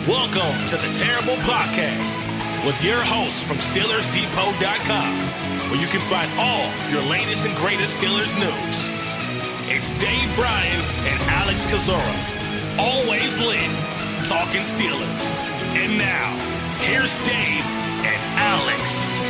Welcome to the Terrible Podcast with your hosts from SteelersDepot.com, where you can find all your latest and greatest Steelers news. It's Dave Bryant and Alex Kozora, always lit, talking Steelers. And now, here's Dave and Alex.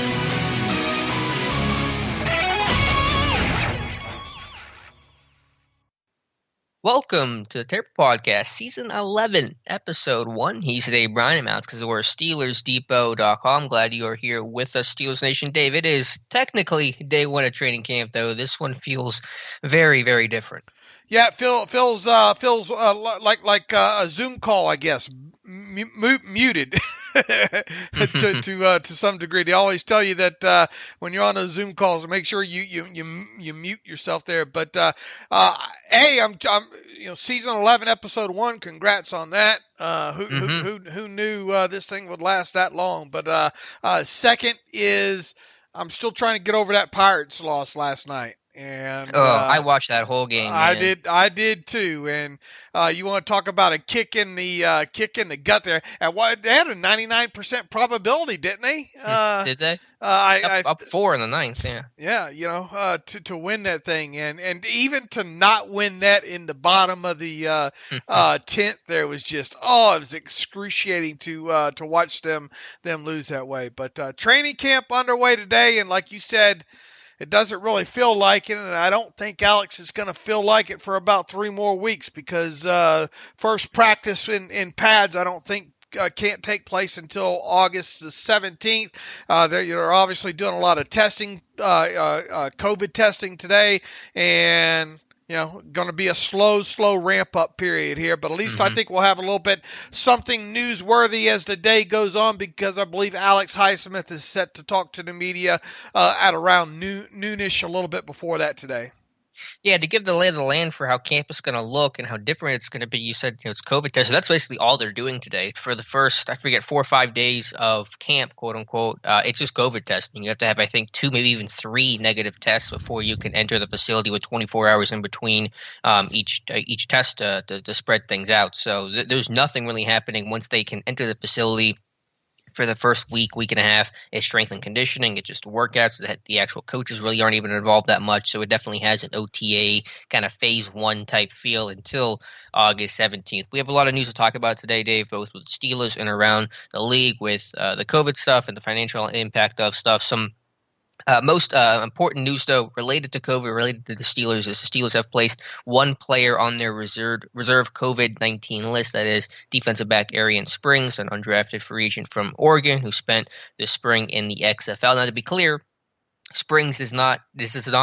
Welcome to the Terrible Podcast, Season 11, Episode 1. He's Dave Bryant, I'm Alex Kozora, SteelersDepot.com. Glad you are here with us, Steelers Nation. Dave, it is technically day one of training camp, though. This one feels very, very different. Yeah, it feels like a Zoom call, I guess, muted to some degree. They always tell you that when you're on those Zoom calls, make sure you mute yourself there. But hey, I'm season 11, episode 1. Congrats on that. Who knew this thing would last that long? But second is I'm still trying to get over that Pirates loss last night. And I watched that whole game. Man. I did too. And you want to talk about a kick in the gut there? And they had a 99% probability, didn't they? Did they? Up 4 in the ninth. Yeah. Yeah. To win that thing, and even to not win that in the bottom of the 10th, there was just it was excruciating to watch them lose that way. But training camp underway today, and like you said, it doesn't really feel like it, and I don't think Alex is going to feel like it for about 3 more weeks because first practice in pads I don't think can't take place until August the 17th. They're obviously doing a lot of testing, COVID testing today, and going to be a slow ramp-up period here, but at least I think we'll have a little bit something newsworthy as the day goes on because I believe Alex Highsmith is set to talk to the media at around noonish, a little bit before that today. Yeah, to give the lay of the land for how camp is going to look and how different it's going to be, you said it's COVID test. So that's basically all they're doing today. For the first, 4 or 5 days of camp, quote unquote, it's just COVID testing. You have to have, I think, 2, maybe even 3 negative tests before you can enter the facility with 24 hours in between each test to spread things out. So there's nothing really happening once they can enter the facility. For the first week and a half, it's strength and conditioning. It's just workouts that the actual coaches really aren't even involved that much. So it definitely has an OTA kind of phase 1 type feel until August 17th. We have a lot of news to talk about today, Dave, both with the Steelers and around the league with the COVID stuff and the financial impact of stuff. Some most important news, though, related to COVID, related to the Steelers, is the Steelers have placed 1 player on their reserve COVID-19 list. That is defensive back Aryan Springs, an undrafted free agent from Oregon who spent the spring in the XFL. Now, to be clear, Springs does not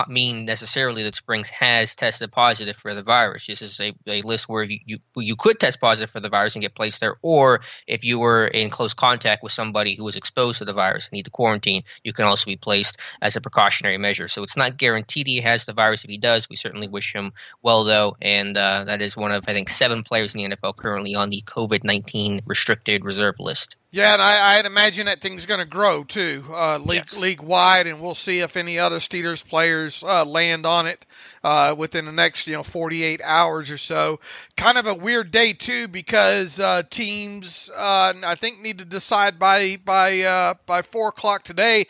mean necessarily that Springs has tested positive for the virus. This is a list where you could test positive for the virus and get placed there, or if you were in close contact with somebody who was exposed to the virus and need to quarantine, you can also be placed as a precautionary measure. So it's not guaranteed he has the virus. If he does, we certainly wish him well, though, and that is one of, I think, 7 players in the NFL currently on the COVID-19 restricted reserve list. Yeah, and I'd imagine that thing's going to grow, too, league-wide, and we'll see if any other Steelers players land on it within the next 48 hours or so. Kind of a weird day, too, because teams, I think, need to decide by 4 o'clock today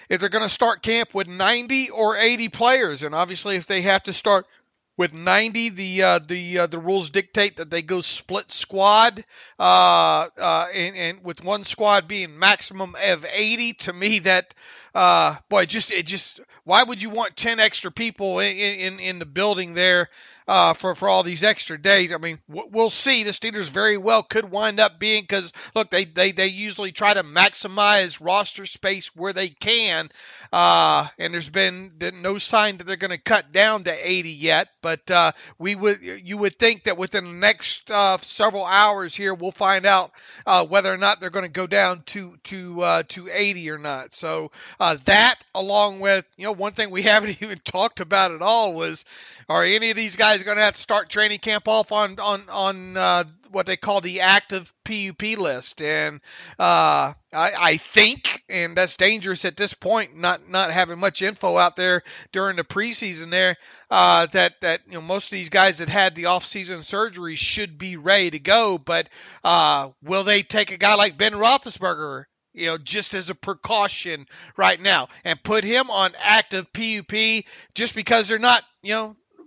if they're going to start camp with 90 or 80 players. And obviously, if they have to start with 90, the rules dictate that they go split squad, and with one squad being maximum of 80. To me, that why would you want 10 extra people in the building there for all these extra days? I mean, we'll see. The Steelers very well could wind up being, because look, they usually try to maximize roster space where they can, and there's been no sign that they're going to cut down to 80 yet. But you would think that within the next several hours here, we'll find out whether or not they're going to go down to 80 or not. So that, along with one thing we haven't even talked about at all was, are any of these guys going to have to start training camp off on what they call the active PUP list? And I think, and that's dangerous at this point, not having much info out there during the preseason there, that most of these guys that had the off-season surgery should be ready to go, but will they take a guy like Ben Roethlisberger, just as a precaution right now, and put him on active PUP just because they're not,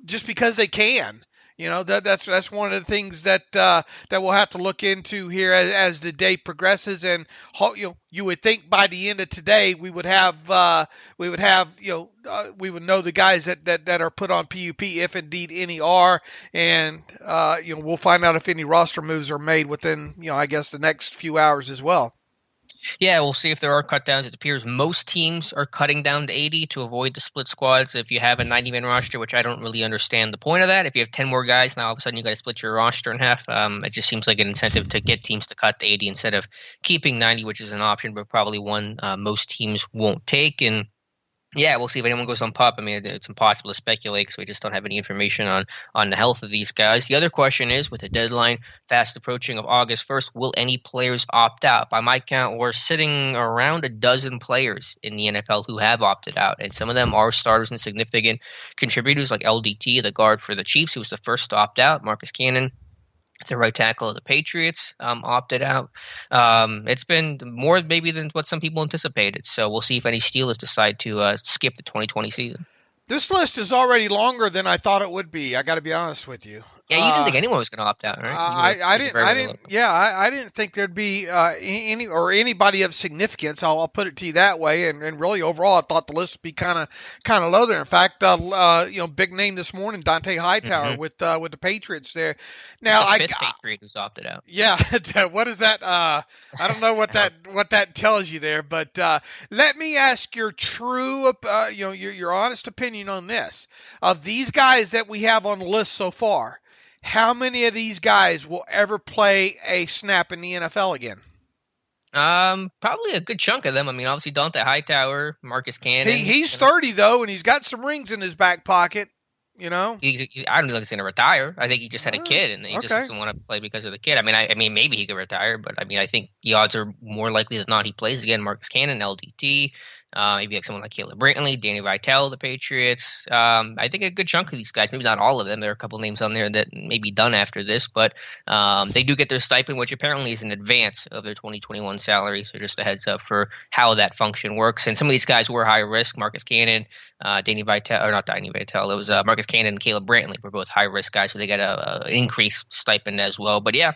just because they can? That's one of the things that we'll have to look into here as the day progresses, and you would think by the end of today we would know the guys that are put on PUP, if indeed any are, and we'll find out if any roster moves are made within I guess the next few hours as well. Yeah, we'll see if there are cut downs. It appears most teams are cutting down to 80 to avoid the split squads. If you have a 90-man roster, which I don't really understand the point of that. If you have 10 more guys, now all of a sudden you got to split your roster in half. It just seems like an incentive to get teams to cut to 80 instead of keeping 90, which is an option, but probably one most teams won't take. And yeah, we'll see if anyone goes on PUP. I mean, it's impossible to speculate because we just don't have any information on the health of these guys. The other question is, with the deadline fast approaching of August 1st, will any players opt out? By my count, we're sitting around a dozen players in the NFL who have opted out, and some of them are starters and significant contributors, like LDT, the guard for the Chiefs, who was the first to opt out. Marcus Cannon, the right tackle of the Patriots, opted out. It's been more maybe than what some people anticipated. So we'll see if any Steelers decide to skip the 2020 season. This list is already longer than I thought it would be. I got to be honest with you. Yeah, you didn't think anyone was going to opt out, right? I didn't. Yeah, I didn't think there'd be anybody of significance. I'll put it to you that way. And really, overall, I thought the list would be kind of low there. In fact, big name this morning, Dante Hightower with the Patriots there. Now, the fifth Patriot who's opted out. Yeah, what is that? I don't know what that tells you there. But let me ask your true, your honest opinion on this. Of these guys that we have on the list so far, how many of these guys will ever play a snap in the NFL again? Probably a good chunk of them. I mean, obviously Dante Hightower, Marcus Cannon. He's 30 though, and he's got some rings in his back pocket. I don't think he's going to retire. I think he just had a kid, and he just doesn't want to play because of the kid. I mean, maybe he could retire, but I think the odds are more likely than not he plays again. Marcus Cannon, LDT. Maybe like someone like Caleb Brantley, Danny Vitale, the Patriots. I think a good chunk of these guys, maybe not all of them. There are a couple names on there that may be done after this, but they do get their stipend, which apparently is in advance of their 2021 salary. So just a heads up for how that function works. And some of these guys were high risk. Marcus Cannon, Danny Vitale, or not Danny Vitale. It was Marcus Cannon and Caleb Brantley were both high risk guys, so they got an increased stipend as well. But yeah,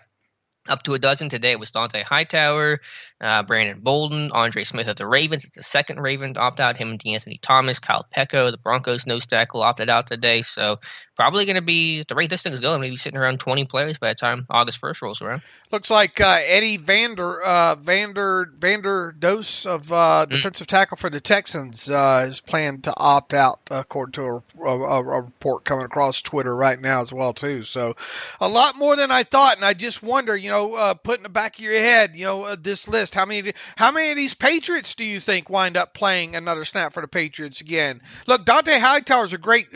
up to a dozen today. It was Dante Hightower, Brandon Bolden, Andre Smith of the Ravens. It's the second Raven to opt out. Him and DeAnthony Thomas, Kyle Pecco, the Broncos nose tackle, opted out today. So probably going to be, at the rate this thing is going, maybe sitting around 20 players by the time August 1st rolls around. Looks like Eddie Vander Doos of defensive tackle for the Texans is planned to opt out, according to a report coming across Twitter right now as well too. So a lot more than I thought, and I just wonder, put in the back of your head, this list, how many of these Patriots do you think wind up playing another snap for the Patriots again? Look, Dante Hightower's a great,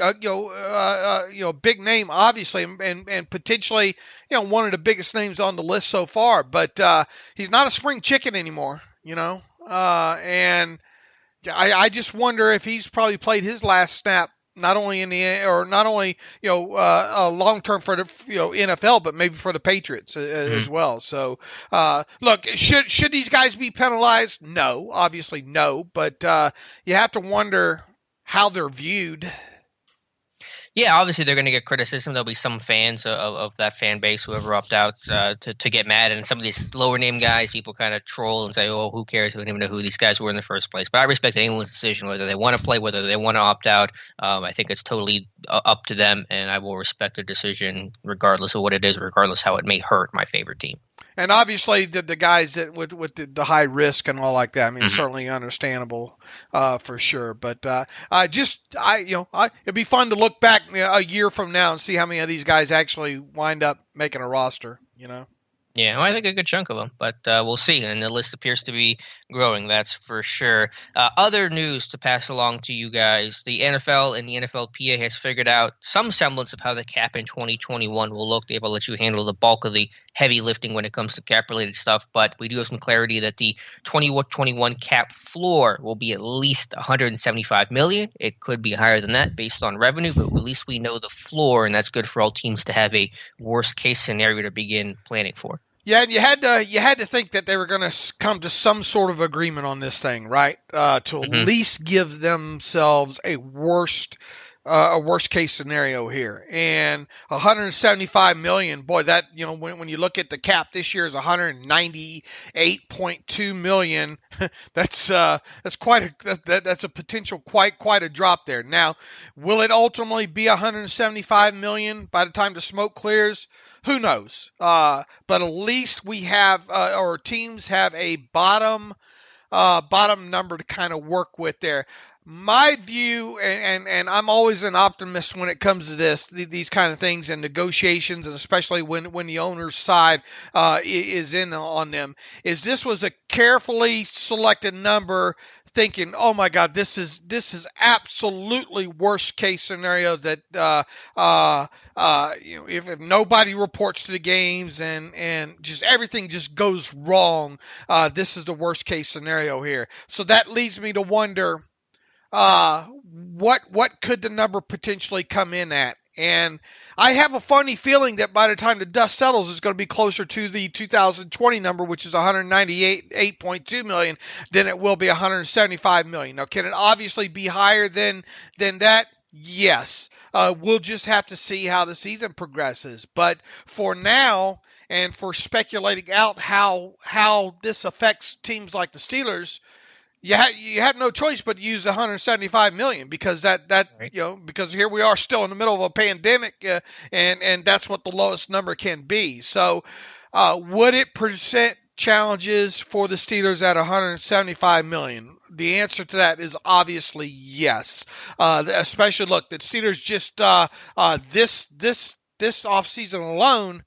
big name, obviously, and potentially, one of the biggest names on the list so far. But he's not a spring chicken anymore, and I just wonder if he's probably played his last snap not only long term for the NFL, but maybe for the Patriots as well. So look, should these guys be penalized? No, obviously no, but you have to wonder how they're viewed. Yeah, obviously they're going to get criticism. There'll be some fans of that fan base, whoever opt out, to get mad. And some of these lower name guys, people kind of troll and say, oh, who cares? We don't even know who these guys were in the first place. But I respect anyone's decision, whether they want to play, whether they want to opt out. I think it's totally up to them, and I will respect their decision regardless of what it is, regardless how it may hurt my favorite team. And obviously the guys that with the high risk and all like that, I mean, certainly understandable for sure. But it'd be fun to look back a year from now and see how many of these guys actually wind up making a roster, Yeah, well, I think a good chunk of them, but we'll see. And the list appears to be growing, that's for sure. Other news to pass along to you guys. The NFL and the NFLPA has figured out some semblance of how the cap in 2021 will look. They've let you handle the bulk of the heavy lifting when it comes to cap-related stuff, but we do have some clarity that the 2021 cap floor will be at least $175 million. It could be higher than that based on revenue, but at least we know the floor, and that's good for all teams to have a worst-case scenario to begin planning for. Yeah, and you had to think that they were going to come to some sort of agreement on this thing, right? To at least give themselves a worst case scenario here. And 175 million, boy, that, when you look at the cap this year is 198.2 million. That's quite that's a potential quite a drop there. Now, will it ultimately be 175 million by the time the smoke clears? Who knows? But at least we have, or teams have a bottom number to kind of work with there. My view, and I'm always an optimist when it comes to these kind of things and negotiations, and especially when the owner's side is in on them, is this was a carefully selected number, thinking, oh my God, this is absolutely worst case scenario that if nobody reports to the games and just everything just goes wrong, this is the worst case scenario here. So that leads me to wonder, what could the number potentially come in at? And I have a funny feeling that by the time the dust settles, it's going to be closer to the 2020 number, which is 198.2 million, than it will be 175 million. Now, can it obviously be higher than that? Yes. We'll just have to see how the season progresses. But for now, and for speculating out how this affects teams like the Steelers, you had no choice but to use 175 million because right. Because here we are still in the middle of a pandemic, and that's what the lowest number can be. So, would it present challenges for the Steelers at 175 million? The answer to that is obviously yes. Especially look, the Steelers just this offseason alone.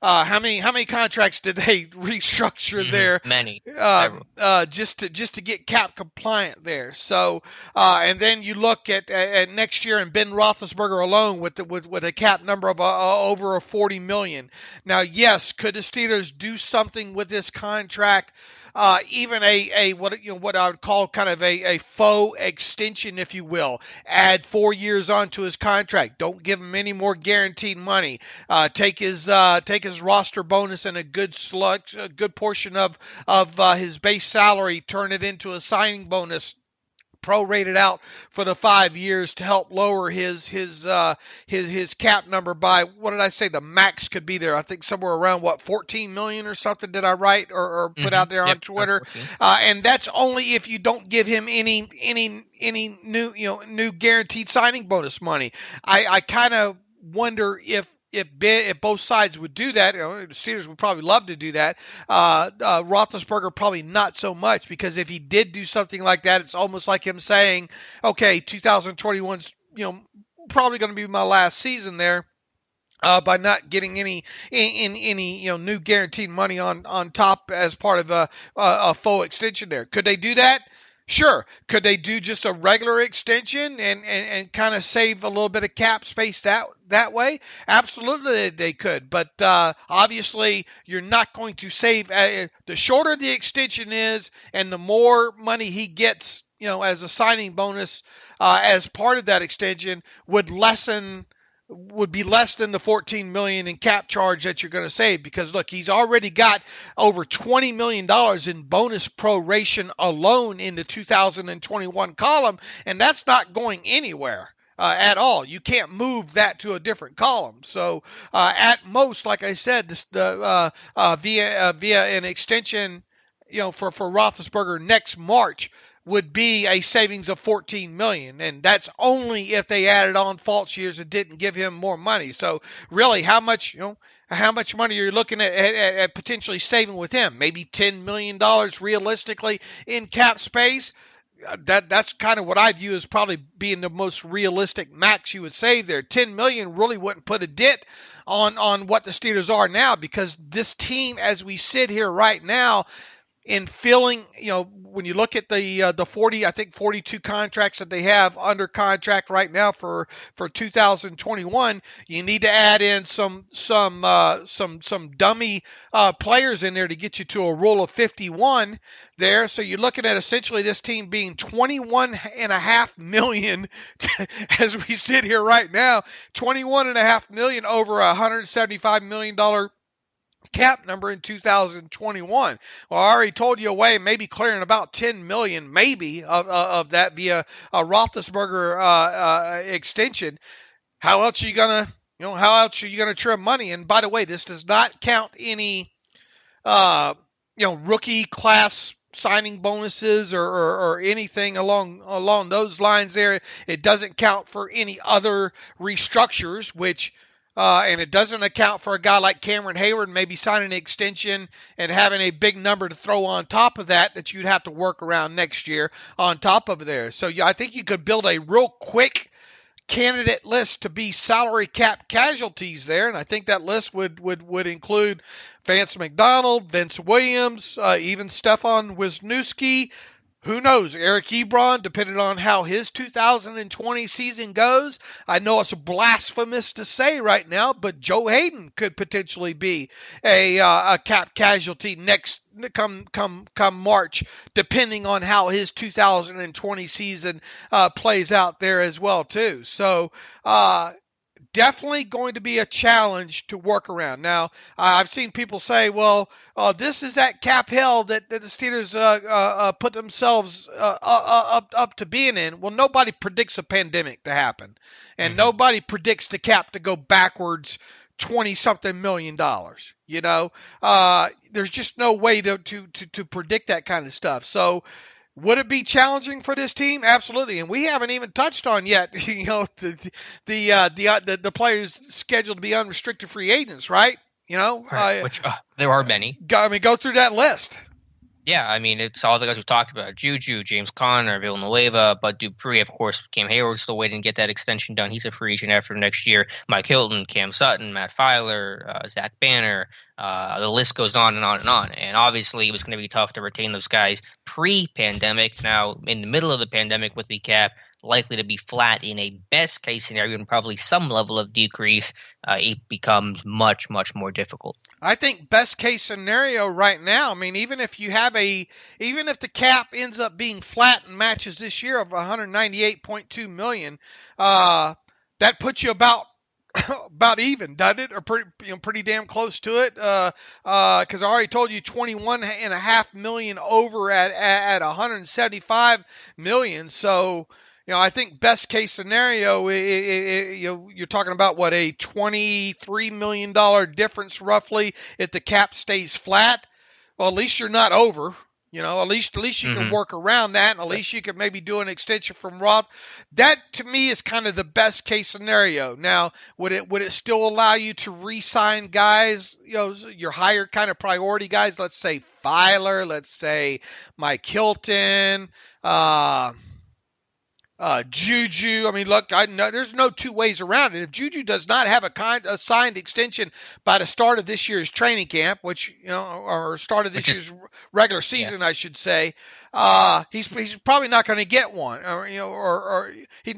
How many contracts did they restructure there? Many. Just to get cap compliant there. So, and then you look at next year and Ben Roethlisberger alone with a cap number of over 40 million. Now, yes, could the Steelers do something with this contract? Even what I would call kind of a faux extension, if you will. Add 4 years onto his contract. Don't give him any more guaranteed money. Take his roster bonus and a good portion of his base salary. Turn it into a signing bonus. Prorated out for the 5 years to help lower his cap number by, what did I say? The max could be there. I think somewhere around 14 million or something. Did I write or put out there on Twitter? And that's only if you don't give him any new guaranteed signing bonus money. I kind of wonder if both sides would do that. The Steelers would probably love to do that. Roethlisberger probably not so much, because if he did do something like that, it's almost like him saying, okay, 2021's probably going to be my last season there. By not getting any new guaranteed money on top as part of a faux extension there. Could they do that? Sure. Could they do just a regular extension and kind of save a little bit of cap space that way? Absolutely, they could. But obviously, you're not going to save. The shorter the extension is, and the more money he gets, as a signing bonus as part of that extension, would be less than the 14 million in cap charge that you're going to save, because look, he's already got over $20 million in bonus proration alone in the 2021 column, and that's not going anywhere at all. You can't move that to a different column. So at most, like I said, via an extension, for Roethlisberger next March would be a savings of 14 million, and that's only if they added on false years and didn't give him more money. So really, how much money are you looking at potentially saving with him? Maybe $10 million realistically in cap space. That's kind of what I view as probably being the most realistic max you would save there. 10 million really wouldn't put a dent on what the Steelers are now, because this team, as we sit here right now, in filling, when you look at the 42 contracts that they have under contract right now for 2021, you need to add in some dummy players in there to get you to a rule of 51 there. So you're looking at essentially this team being $21.5 million as we sit here right now, $21.5 million over a $175 million cap number in 2021. Well, I already told you away, maybe clearing about 10 million, maybe of that via a Roethlisberger extension. How else are you gonna trim money? And by the way, this does not count any rookie class signing bonuses or anything along those lines there. It doesn't count for any other restructures, which and it doesn't account for a guy like Cameron Hayward maybe signing an extension and having a big number to throw on top of that you'd have to work around next year on top of there. So I think you could build a real quick candidate list to be salary cap casualties there, and I think that list would include Vance McDonald, Vince Williams, even Stefan Wisniewski. Who knows? Eric Ebron, depending on how his 2020 season goes. I know it's blasphemous to say right now, but Joe Hayden could potentially be a cap casualty next come March, depending on how his 2020 season plays out there as well too. So definitely going to be a challenge to work around. Now, I've seen people say, well, this is that cap hell that the Steelers put themselves up to being in. Well, nobody predicts a pandemic to happen, and nobody predicts the cap to go backwards $20-something million. There's just no way to predict that kind of stuff. So would it be challenging for this team? Absolutely, and we haven't even touched on yet. The players scheduled to be unrestricted free agents, right? Which there are many. Go through that list. Yeah, I mean, it's all the guys we've talked about. Juju, James Conner, Villanueva, Bud Dupree, of course, Cam Hayward still waiting to get that extension done. He's a free agent after next year. Mike Hilton, Cam Sutton, Matt Filer, Zach Banner. The list goes on and on and on. And obviously, it was going to be tough to retain those guys pre-pandemic. Now, in the middle of the pandemic with the cap, likely to be flat in a best case scenario and probably some level of decrease, it becomes much, much more difficult. I think best case scenario right now, I mean, even if the cap ends up being flat and matches this year of $198.2 million, that puts you about even, doesn't it? Or pretty damn close to it. Because I already told you $21.5 million over at $175 million. So, I think best case scenario, you're talking about what, a $23 million difference roughly if the cap stays flat. Well, at least you're not over. At least you can work around that, and at least you can maybe do an extension from Roth. That to me is kind of the best case scenario. Now, would it still allow you to re-sign guys, your higher kind of priority guys? Let's say Filer, let's say Mike Hilton, Juju. I mean, look, there's no two ways around it. If Juju does not have a signed extension by the start of this year's training camp, which, or start of this year's regular season, I should say, he's probably not going to get one. Or he,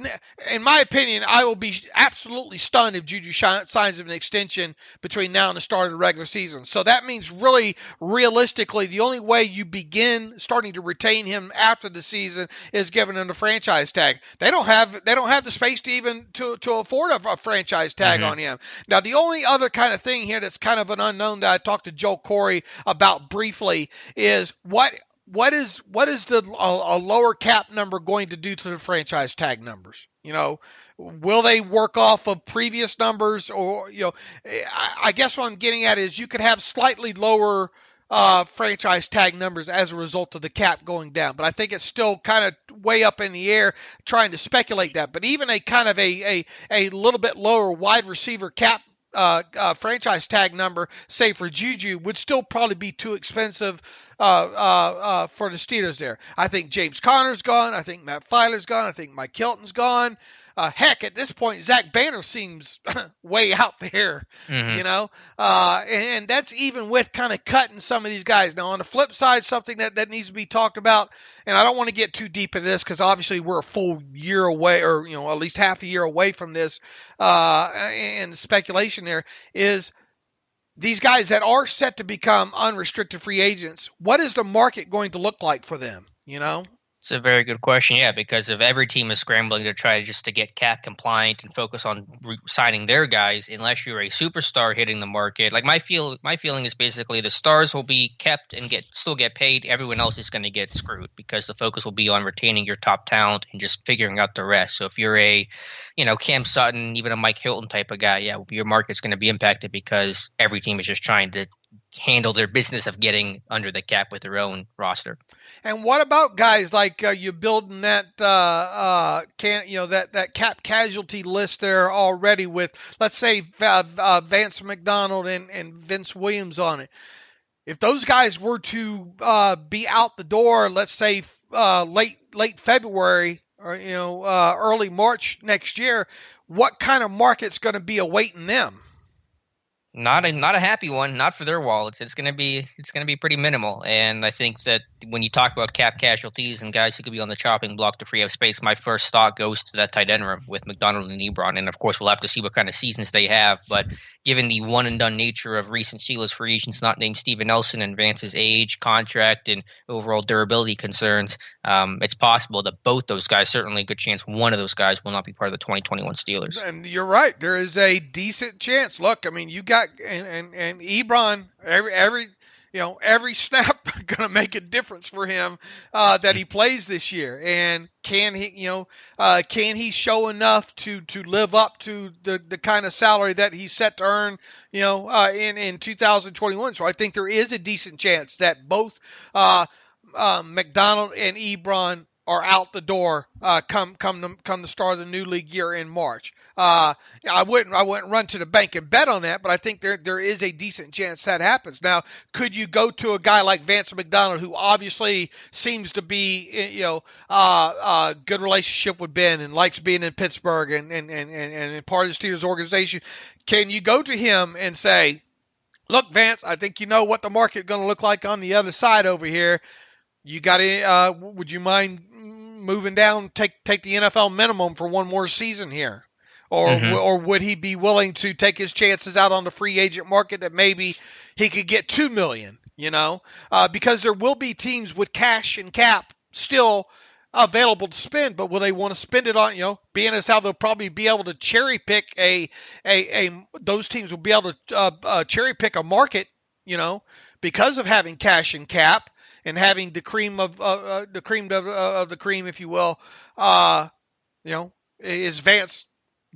in my opinion, I will be absolutely stunned if Juju signs an extension between now and the start of the regular season. So that means really, realistically, the only way you begin starting to retain him after the season is giving him the franchise tag. They don't have the space to even to afford a franchise tag on him. Now, the only other kind of thing here that's kind of an unknown that I talked to Joe Corey about briefly is what is a lower cap number going to do to the franchise tag numbers? Will they work off of previous numbers, or I guess what I'm getting at is you could have slightly lower franchise tag numbers as a result of the cap going down. But I think it's still kind of way up in the air trying to speculate that. But even a kind of a little bit lower wide receiver cap franchise tag number, say for Juju, would still probably be too expensive for the Steelers there. I think James Conner's gone. I think Matt Filer's gone. I think Mike Hilton's gone. Heck, at this point, Zach Banner seems way out there, and that's even with kind of cutting some of these guys. Now, on the flip side, something that needs to be talked about, and I don't want to get too deep into this because obviously we're a full year away, or at least half a year away from this, and speculation there is these guys that are set to become unrestricted free agents. What is the market going to look like for them? It's a very good question, yeah, because if every team is scrambling to try just to get cap compliant and focus on signing their guys, unless you're a superstar hitting the market, like my feeling is basically the stars will be kept and still get paid. Everyone else is going to get screwed because the focus will be on retaining your top talent and just figuring out the rest. So if you're a, Cam Sutton, even a Mike Hilton type of guy, yeah, your market's going to be impacted because every team is just trying to handle their business of getting under the cap with their own roster. And what about guys like you building that that cap casualty list there already with, let's say, Vance Mcdonald and Vince Williams on it? If those guys were to be out the door, let's say late February or early March next year, what kind of market's going to be awaiting them? Not a happy one, not for their wallets. It's gonna be pretty minimal. And I think that when you talk about cap casualties and guys who could be on the chopping block to free up space, my first thought goes to that tight end room with McDonald and Ebron. And of course, we'll have to see what kind of seasons they have. But given the one and done nature of recent Steelers free agents not named Steven Nelson and Vance's age, contract, and overall durability concerns, it's possible that both those guys, certainly a good chance one of those guys, will not be part of the 2021 Steelers. And you're right. There is a decent chance. Look, I mean, you got and Ebron, every snap going to make a difference for him that he plays this year. And can he show enough to live up to the kind of salary that he's set to earn, in 2021? So I think there is a decent chance that both McDonald and Ebron are out the door come the start of the new league year in March. I wouldn't run to the bank and bet on that, but I think there is a decent chance that happens. Now, could you go to a guy like Vance McDonald, who obviously seems to be a good relationship with Ben and likes being in Pittsburgh and part of the Steelers organization? Can you go to him and say, "Look, Vance, I think you know what the market going to look like on the other side over here. You got to, would you mind moving down, take the NFL minimum for one more season here?" Or would he be willing to take his chances out on the free agent market that maybe he could get $2 million, because there will be teams with cash and cap still available to spend, but will they want to spend it on, being as how they'll probably be able to cherry pick those teams will be able to cherry pick a market, because of having cash and cap and having the cream of the cream, if you will.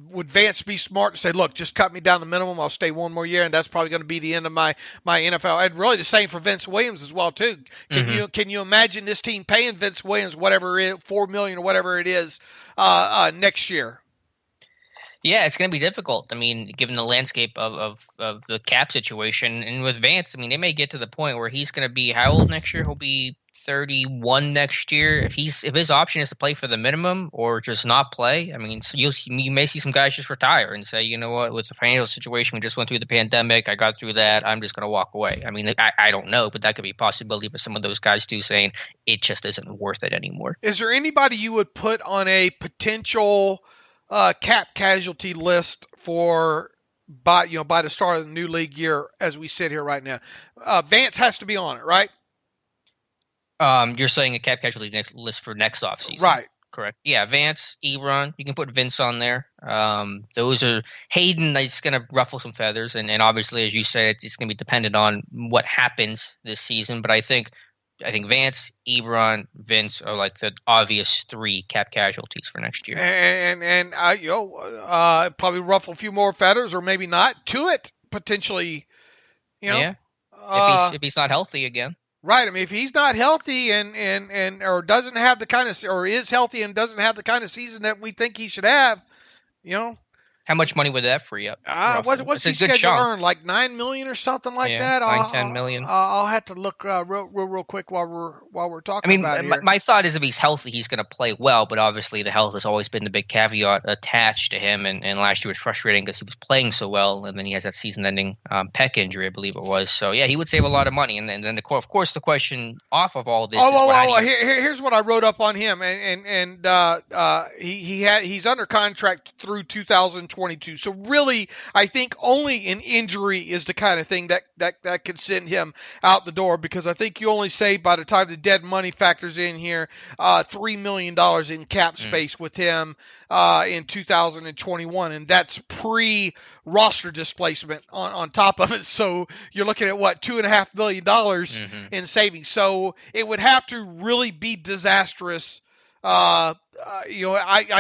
Would Vance be smart to say, "Look, just cut me down the minimum. I'll stay one more year, and that's probably going to be the end of my NFL." And really the same for Vince Williams as well too. Can you imagine this team paying Vince Williams whatever it is, $4 million or whatever it is next year? Yeah, it's going to be difficult. I mean, given the landscape of the cap situation, and with Vance, I mean, they may get to the point where he's going to be how old next year? He'll be 31 next year. If his option is to play for the minimum or just not play, I mean, so you may see some guys just retire and say, you know what, with the financial situation, we just went through the pandemic, I got through that, I'm just going to walk away. I mean, I don't know, but that could be a possibility for some of those guys too, saying it just isn't worth it anymore. Is there anybody you would put on a potential cap casualty list by the start of the new league year as we sit here right now? Vance has to be on it, right? You're saying a cap casualty list for next offseason. Right. Correct. Yeah, Vance, Ebron. You can put Vince on there. Those are Hayden. That's going to ruffle some feathers, and obviously, as you said, it's going to be dependent on what happens this season. But I think Vance, Ebron, Vince are like the obvious three cap casualties for next year. And probably ruffle a few more feathers, or maybe not. To it potentially. Yeah. If he's not healthy again. Right. I mean, if he's not healthy and or doesn't have the kind of, or is healthy and doesn't have the kind of season that we think he should have, How much money would that free up? What's he scheduled to earn? Like $9 million or something like that? 9-10 million. I'll have to look real quick while we're talking about it here. My thought is if he's healthy, he's going to play well, but obviously the health has always been the big caveat attached to him, and last year was frustrating because he was playing so well, and then he has that season-ending pec injury, I believe it was. So, yeah, he would save a lot of money, and then, of course, the question off of all this here's what I wrote up on him, and he's under contract through 2022, so really, I think only an injury is the kind of thing that could send him out the door, because I think you only save, by the time the dead money factors in here, $3 million in cap space with him in 2021, and that's pre-roster displacement on top of it. So you're looking at what, $2.5 million in savings. So it would have to really be disastrous. I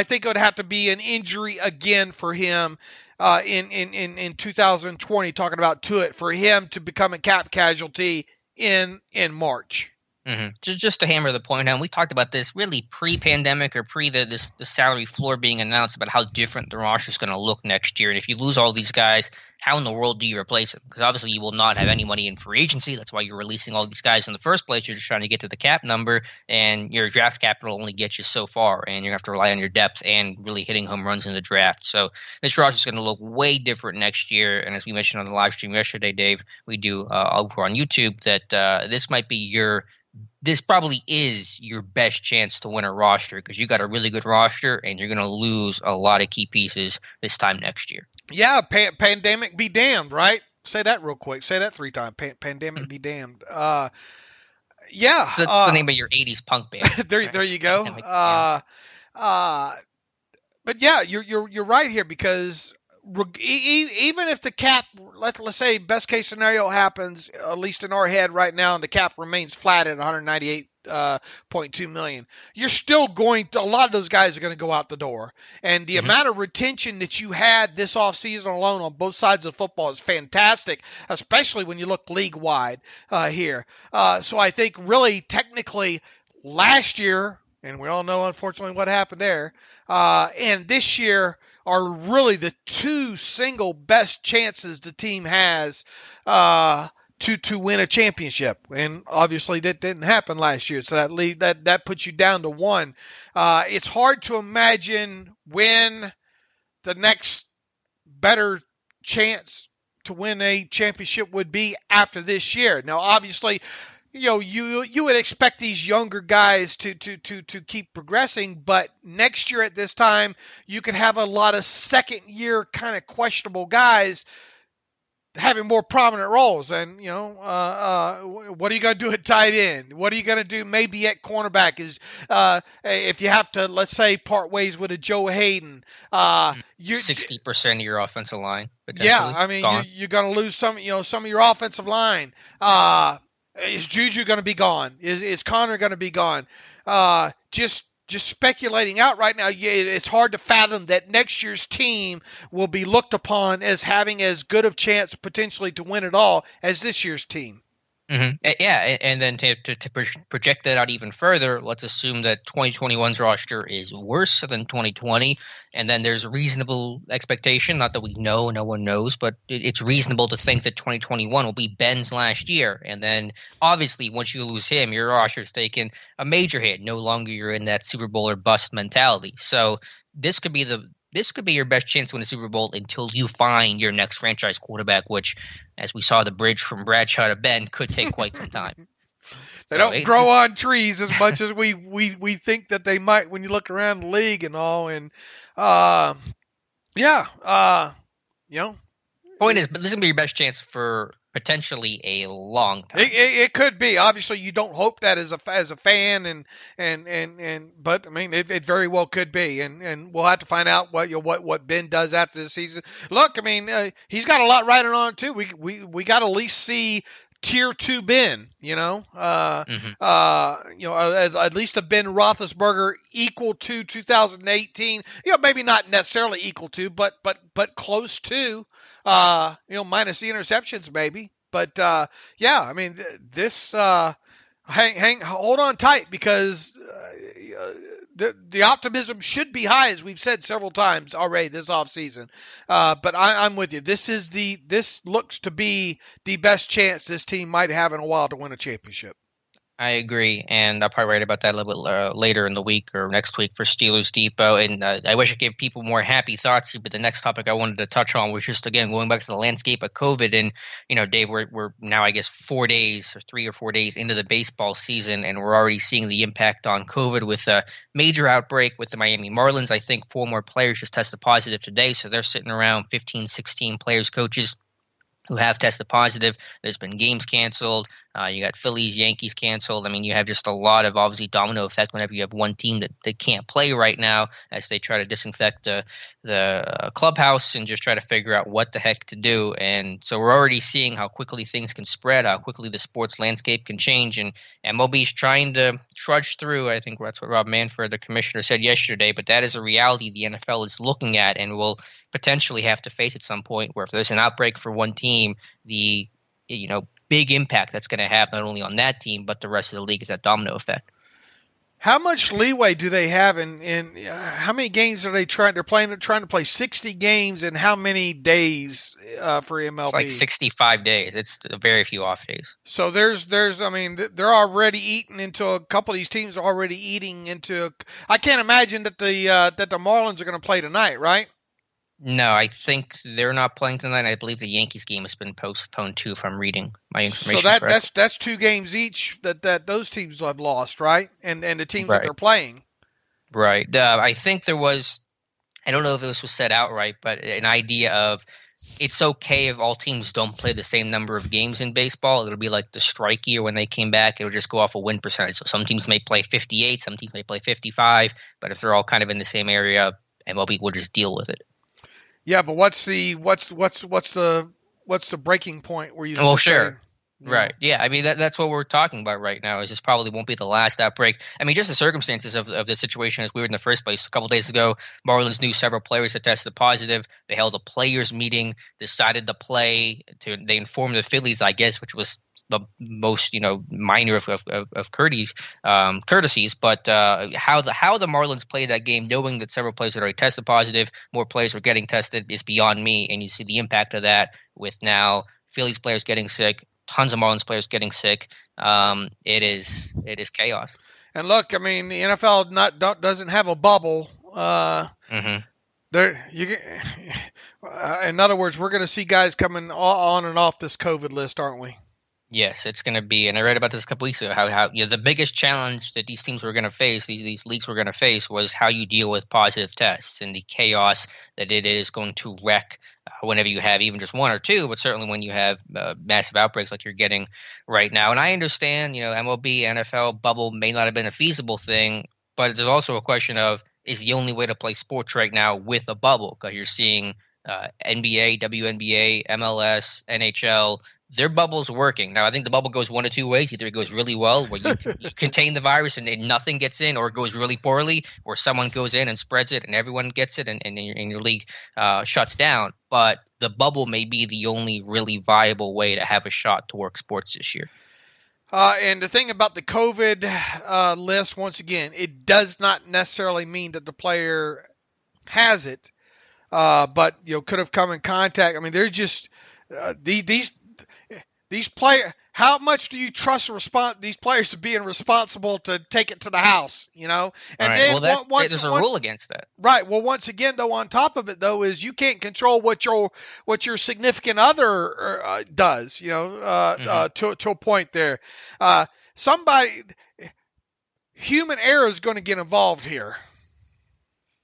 think it would have to be an injury again for him in 2020, talking about Tuitt, for him to become a cap casualty in March. Mm-hmm. Just to hammer the point home, we talked about this really pre-pandemic or the salary floor being announced about how different the roster is going to look next year. And if you lose all these guys, how in the world do you replace them? Because obviously you will not have any money in free agency. That's why you're releasing all these guys in the first place. You're just trying to get to the cap number, and your draft capital only gets you so far, and you're going to have to rely on your depth and really hitting home runs in the draft. So this roster is going to look way different next year. And as we mentioned on the live stream yesterday, Dave, we do over on YouTube, that this probably is your best chance to win a roster, because you got a really good roster and you're going to lose a lot of key pieces this time next year. Yeah, pandemic be damned, right? Say that real quick. Say that 3 times. Pandemic be damned. Yeah. So that's the name of your 80s punk band. There you go. But yeah, you're right here, because even if the cap, let's say best case scenario happens, at least in our head right now, and the cap remains flat at 198.2 million, you're still a lot of those guys are going to go out the door. And the amount of retention that you had this offseason alone on both sides of football is fantastic, especially when you look league wide here. So I think really technically last year, and we all know unfortunately what happened there, and this year are really the two single best chances the team has to win a championship. And obviously that didn't happen last year, so that puts you down to 1. It's hard to imagine when the next better chance to win a championship would be after this year. Now, obviously, you would expect these younger guys to keep progressing, but next year at this time, you could have a lot of second year kind of questionable guys having more prominent roles. And, what are you going to do at tight end? What are you going to do maybe at cornerback? If you have to, let's say, part ways with a Joe Hayden, 60% of your offensive line. Yeah. I mean, you're going to lose some of your offensive line. Is Juju going to be gone? Is Connor going to be gone? Just speculating out right now, it's hard to fathom that next year's team will be looked upon as having as good of chance potentially to win it all as this year's team. Mm-hmm. Yeah, and then to project that out even further, let's assume that 2021's roster is worse than 2020, and then there's a reasonable expectation, not that we know, no one knows, but it's reasonable to think that 2021 will be Ben's last year. And then obviously once you lose him, your roster's taken a major hit. No longer you're in that Super Bowl or bust mentality. So this could be your best chance to win a Super Bowl until you find your next franchise quarterback, which, as we saw the bridge from Bradshaw to Ben, could take quite some time. They don't grow on trees as much as we think that they might when you look around the league and all. And point is, but this is gonna be your best chance for potentially a long time. It could be. Obviously, you don't hope that as a fan, but I mean, it very well could be, and we'll have to find out what Ben does after this season. Look, I mean, he's got a lot riding on it too. We got to at least see Tier 2 Ben, at least a Ben Roethlisberger equal to 2018. Maybe not necessarily equal to, but close to. Minus the interceptions maybe. But I mean, this hold on tight, because the optimism should be high, as we've said several times already this offseason. But I'm with you. This looks to be the best chance this team might have in a while to win a championship. I agree, and I'll probably write about that a little bit later in the week or next week for Steelers Depot. And I wish I could give people more happy thoughts, but the next topic I wanted to touch on was just, again, going back to the landscape of COVID. And, Dave, we're now, I guess, 4 days or 3 or 4 days into the baseball season, and we're already seeing the impact on COVID with a major outbreak with the Miami Marlins. I think 4 more players just tested positive today, so they're sitting around 15, 16 players, coaches who have tested positive. There's been games canceled. You got Phillies, Yankees canceled. I mean, you have just a lot of, obviously, domino effect whenever you have one team that can't play right now as they try to disinfect the clubhouse and just try to figure out what the heck to do. And so we're already seeing how quickly things can spread, how quickly the sports landscape can change. And MLB is trying to trudge through. I think that's what Rob Manfred, the commissioner, said yesterday. But that is a reality the NFL is looking at and will potentially have to face at some point, where if there's an outbreak for one team, the big impact that's going to have not only on that team but the rest of the league is that domino effect. How much leeway do they have in how many games are they trying to play 60 games in how many days for MLB? It's like 65 days. It's very few off days. So there's I mean, they're already eating into a couple of these teams are already eating into. I can't imagine that the Marlins are going to play tonight, right? No, I think they're not playing tonight. I believe the Yankees game has been postponed too, if I'm reading my information correct. So that's 2 games each that those teams have lost, right? And the teams that they're playing. Right. I think there was, I don't know if this was said outright, but an idea of it's okay if all teams don't play the same number of games in baseball. It'll be like the strike year when they came back. It'll just go off a win percentage. So some teams may play 58, some teams may play 55, but if they're all kind of in the same area, MLB will just deal with it. Yeah, but what's the breaking point where you? Well, sure, right? Yeah, I mean that's what we're talking about right now. Is this probably won't be the last outbreak. I mean, just the circumstances of the situation is weird in the first place. A couple of days ago, Marlins knew several players had tested positive. They held a players meeting, decided to play. They informed the Phillies, I guess, which was the most minor of courtesies, but how the Marlins played that game, knowing that several players had already tested positive, more players were getting tested, is beyond me. And you see the impact of that with now Phillies players getting sick, tons of Marlins players getting sick. It is chaos. And look, I mean, the NFL doesn't have a bubble. In other words, we're going to see guys coming on and off this COVID list, aren't we? Yes, it's going to be, and I read about this a couple weeks ago, how the biggest challenge that these teams were going to face, these leagues were going to face, was how you deal with positive tests and the chaos that it is going to wreak whenever you have even just 1 or 2, but certainly when you have massive outbreaks like you're getting right now. And I understand, MLB, NFL bubble may not have been a feasible thing, but there's also a question of, is the only way to play sports right now with a bubble? Because you're seeing NBA, WNBA, MLS, NHL, their bubble's working. Now, I think the bubble goes 1 of 2 ways. Either it goes really well, where you contain the virus and nothing gets in, or it goes really poorly, where someone goes in and spreads it and everyone gets it and your league shuts down. But the bubble may be the only really viable way to have a shot to work sports this year. And the thing about the COVID list, once again, it does not necessarily mean that the player has it, but could have come in contact. I mean, they're just these players. How much do you trust these players to being responsible to take it to the house? And right. Then there's a rule against that. Right. Well, once again, though, on top of it, though, is you can't control what your significant other does. To a point there, human error is going to get involved here.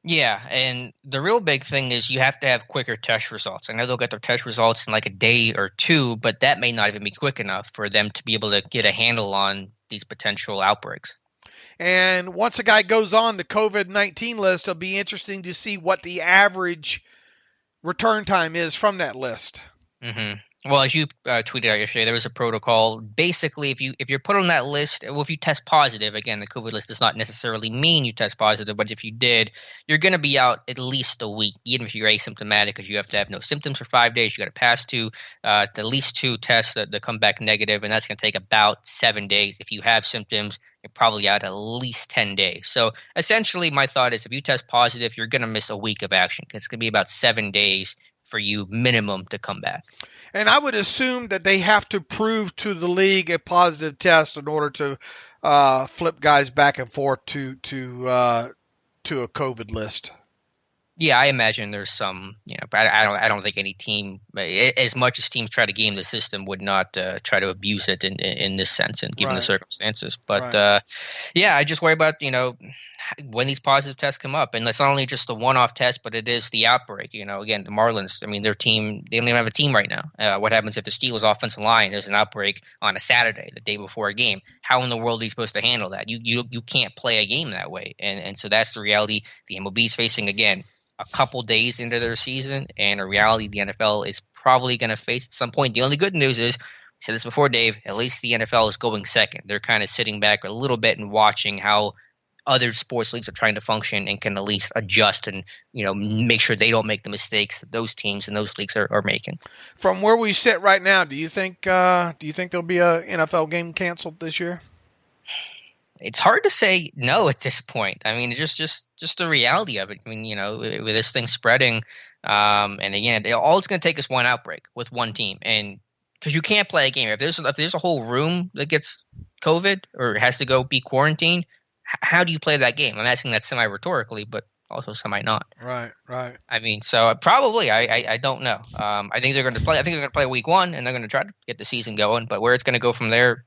Yeah, and the real big thing is you have to have quicker test results. I know they'll get their test results in like a day or 2, but that may not even be quick enough for them to be able to get a handle on these potential outbreaks. And once a guy goes on the COVID-19 list, it'll be interesting to see what the average return time is from that list. Mm-hmm. Well, as you tweeted out yesterday, there was a protocol. Basically, if you're put on that list, well, if you test positive, again, the COVID list does not necessarily mean you test positive, but if you did, you're going to be out at least a week, even if you're asymptomatic, because you have to have no symptoms for 5 days. You got to pass at least 2 tests that come back negative, and that's going to take about 7 days. If you have symptoms, you're probably out at least 10 days. So essentially, my thought is if you test positive, you're going to miss a week of action. It's going to be about 7 days for you minimum to come back. And I would assume that they have to prove to the league a positive test in order to flip guys back and forth to a COVID list. Yeah, I imagine there's some, but I don't think any team, as much as teams try to game the system, would not try to abuse it in this sense, and given the circumstances. But yeah, I just worry about when these positive tests come up, and it's not only just the one-off test, but it is the outbreak. Again, the Marlins. I mean, their team, they don't even have a team right now. What happens if the Steelers' offensive line is an outbreak on a Saturday, the day before a game? How in the world are you supposed to handle that? You can't play a game that way, and so that's the reality the MLB is facing again. A couple days into their season, and a reality the NFL is probably going to face at some point. The only good news is, I said this before, Dave, at least the NFL is going second. They're kind of sitting back a little bit and watching how other sports leagues are trying to function and can at least adjust and make sure they don't make the mistakes that those teams and those leagues are making. From where we sit right now, do you think there'll be a NFL game canceled this year? It's hard to say no at this point. I mean, it's just the reality of it. I mean, with this thing spreading, and again, all it's going to take is one outbreak with one team, and because you can't play a game if there's a whole room that gets COVID or has to go be quarantined, how do you play that game? I'm asking that semi-rhetorically, but also semi-not. Right. I mean, so probably I don't know. I think they're going to play. I think they're going to play week 1, and they're going to try to get the season going. But where it's going to go from there,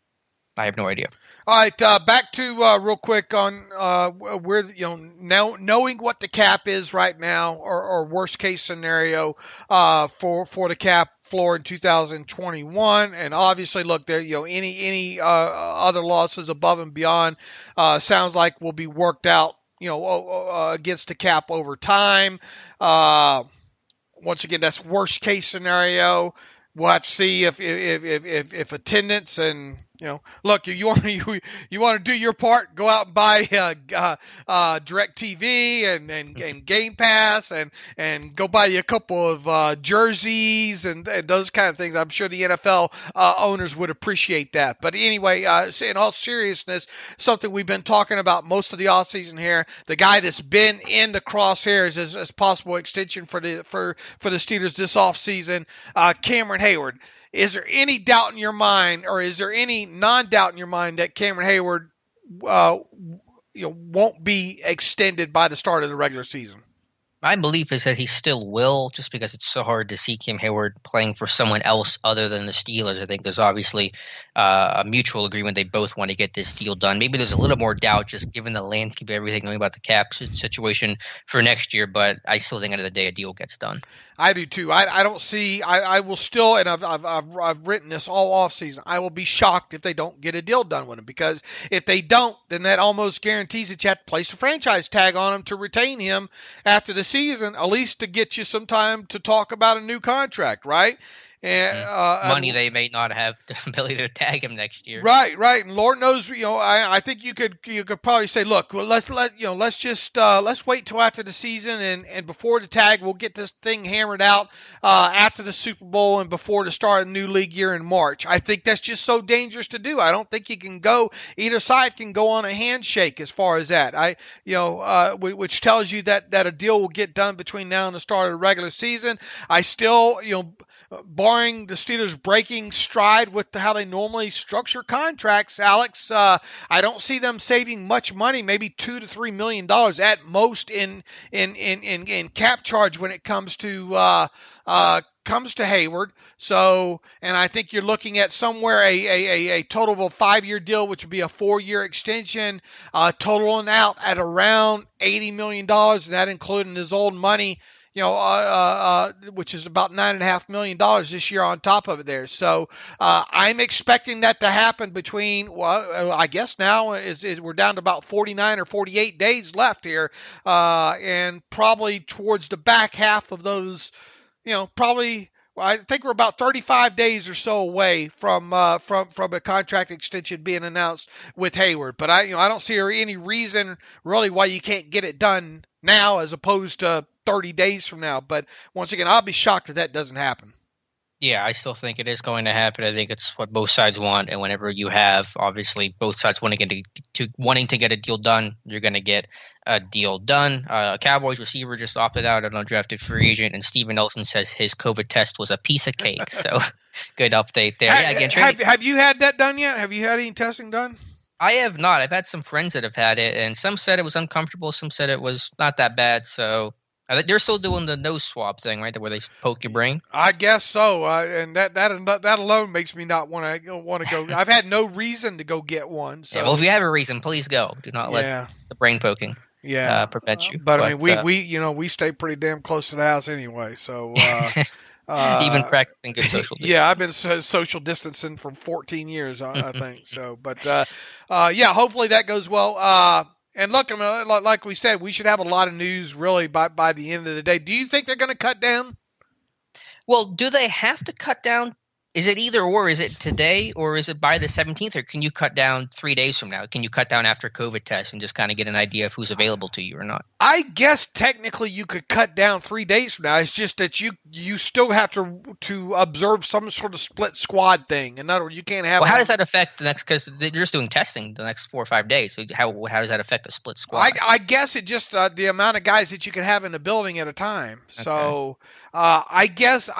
I have no idea. All right, back to real quick on where now knowing what the cap is right now, or worst case scenario for the cap floor in 2021, and obviously look there, any other losses above and beyond sounds like will be worked out, against the cap over time. Once again, that's worst case scenario. We'll have to see if attendance and look, you want to do your part, go out and buy Direct TV and Game Pass and go buy you a couple of jerseys and those kind of things. I'm sure the NFL owners would appreciate that. But anyway, in all seriousness, something we've been talking about most of the offseason here, the guy that's been in the crosshairs as possible extension for the Steelers this offseason, Cameron Hayward. Is there any doubt in your mind, or is there any non-doubt in your mind that Cameron Hayward won't be extended by the start of the regular season? My belief is that he still will, just because it's so hard to see Cam Hayward playing for someone else other than the Steelers. I think there's obviously a mutual agreement. They both want to get this deal done. Maybe there's a little more doubt just given the landscape of everything going about the cap situation for next year, but I still think at the end of the day a deal gets done. I do too. I don't see. I will still, and I've written this all offseason. I will be shocked if they don't get a deal done with him, because if they don't, then that almost guarantees that you have to place a franchise tag on him to retain him after the season, at least to get you some time to talk about a new contract, right? And money they may not have the ability to tag him next year. Right. And Lord knows, I think you could probably say, look, well, let's wait till after the season and before the tag, we'll get this thing hammered out after the Super Bowl and before the start of the new league year in March. I think that's just so dangerous to do. I don't think you can go, either side can go on a handshake as far as that. Which tells you that a deal will get done between now and the start of the regular season. I still, barring the Steelers breaking stride with how they normally structure contracts, Alex, I don't see them saving much money, maybe $2 to $3 million at most in cap charge when it comes to Hayward. So, and I think you're looking at somewhere a total of a 5-year deal, which would be a 4-year extension, totaling out at around $80 million, and that including his old money, which is about $9.5 million this year on top of it there. So I'm expecting that to happen between, I guess now is we're down to about 49 or 48 days left here, and probably towards the back half of those, probably I think we're about 35 days or so away from a contract extension being announced with Hayward. But I don't see any reason really why you can't get it done now as opposed to 30 days from now. But once again, I'll be shocked if that doesn't happen. Yeah, I still think it is going to happen. I think it's what both sides want, and whenever you have obviously both sides wanting to get a deal done, you're going to get a deal done. Cowboys receiver just opted out, an undrafted free agent, and Steven Nelson says his COVID test was a piece of cake. So, good update there. Have you had that done yet? Have you had any testing done? I have not. I've had some friends that have had it, and some said it was uncomfortable. Some said it was not that bad. So. They're still doing the nose swab thing, right? Where they poke your brain. I guess so, and that alone makes me not want to go. I've had no reason to go get one. So. Yeah, well, if you have a reason, please go. Do not let the brain poking prevent you. But I mean, we stay pretty damn close to the house anyway, so. Even practicing good social distancing. Yeah, I've been social distancing for 14 years, I think. So, but hopefully that goes well. And look, I mean, like we said, we should have a lot of news really by the end of the day. Do you think they're going to cut down? Well, do they have to cut down? Is it either or? Is it today or is it by the 17th? Or can you cut down 3 days from now? Can you cut down after COVID test and just kind of get an idea of who's available to you or not? I guess technically you could cut down 3 days from now. It's just that you still have to observe some sort of split squad thing. In other words, you can't have. Well, how does that affect the next? Because they're just doing testing the next 4 or 5 days. So how does that affect the split squad? I guess it just the amount of guys that you can have in the building at a time. Okay. So I guess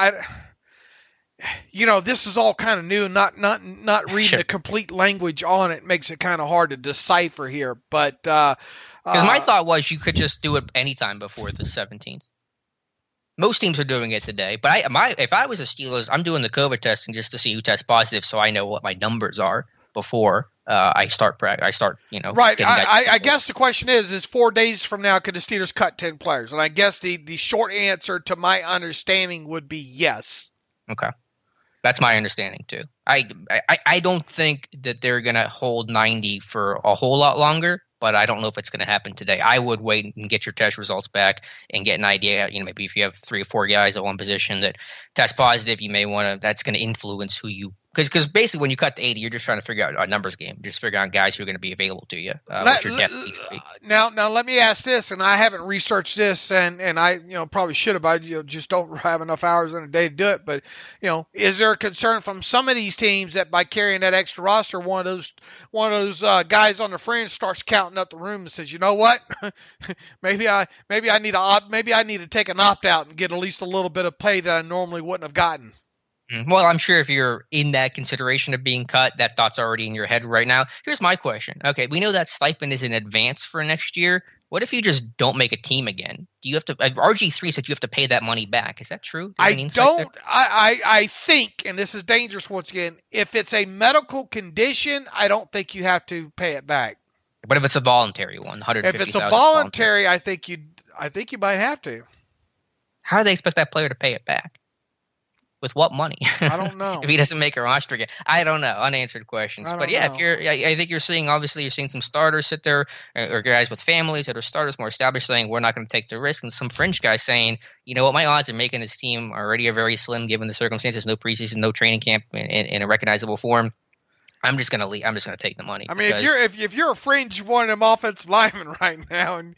this is all kind of new, not reading the complete language on it makes it kind of hard to decipher here. But because my thought was you could just do it anytime before the 17th. Most teams are doing it today, but if I was a Steelers, I'm doing the COVID testing just to see who tests positive, so I know what my numbers are before I start. Right. I guess the question is 4 days from now, could the Steelers cut 10 players? And I guess the short answer to my understanding would be yes. Okay. That's my understanding too. I don't think that they're going to hold 90 for a whole lot longer, but I don't know if it's going to happen today. I would wait and get your test results back and get an idea. Maybe if you have 3 or 4 guys at one position that test positive, you may want to. That's going to influence who you. Because basically when you cut to 80, you're just trying to figure out a numbers game. Just figuring out guys who are going to be available to you. What your depth needs to be. Now let me ask this, and I haven't researched this, and I probably should have. I just don't have enough hours in a day to do it. But is there a concern from some of these teams that by carrying that extra roster, one of those guys on the fringe starts counting up the room and says, you know what, maybe I need to take an opt out and get at least a little bit of pay that I normally wouldn't have gotten. Well, I'm sure if you're in that consideration of being cut, that thought's already in your head right now. Here's my question. Okay, we know that stipend is in advance for next year. What if you just don't make a team again? Do you have to? RG3 said you have to pay that money back. Is that true? I don't. I think, and this is dangerous once again, if it's a medical condition, I don't think you have to pay it back. But if it's a voluntary one, $150,000. If it's a voluntary, I think you might have to. How do they expect that player to pay it back? With what money? I don't know. If he doesn't make a roster again, I don't know. Unanswered questions. But yeah, I think you're seeing some starters sit there, or guys with families that are starters more established saying we're not going to take the risk, and some fringe guys saying, you know what, my odds of making this team already are very slim given the circumstances. No preseason, no training camp in a recognizable form. I'm just gonna leave. I'm just gonna take the money. I mean, if you're a fringe one of them offensive linemen right now, and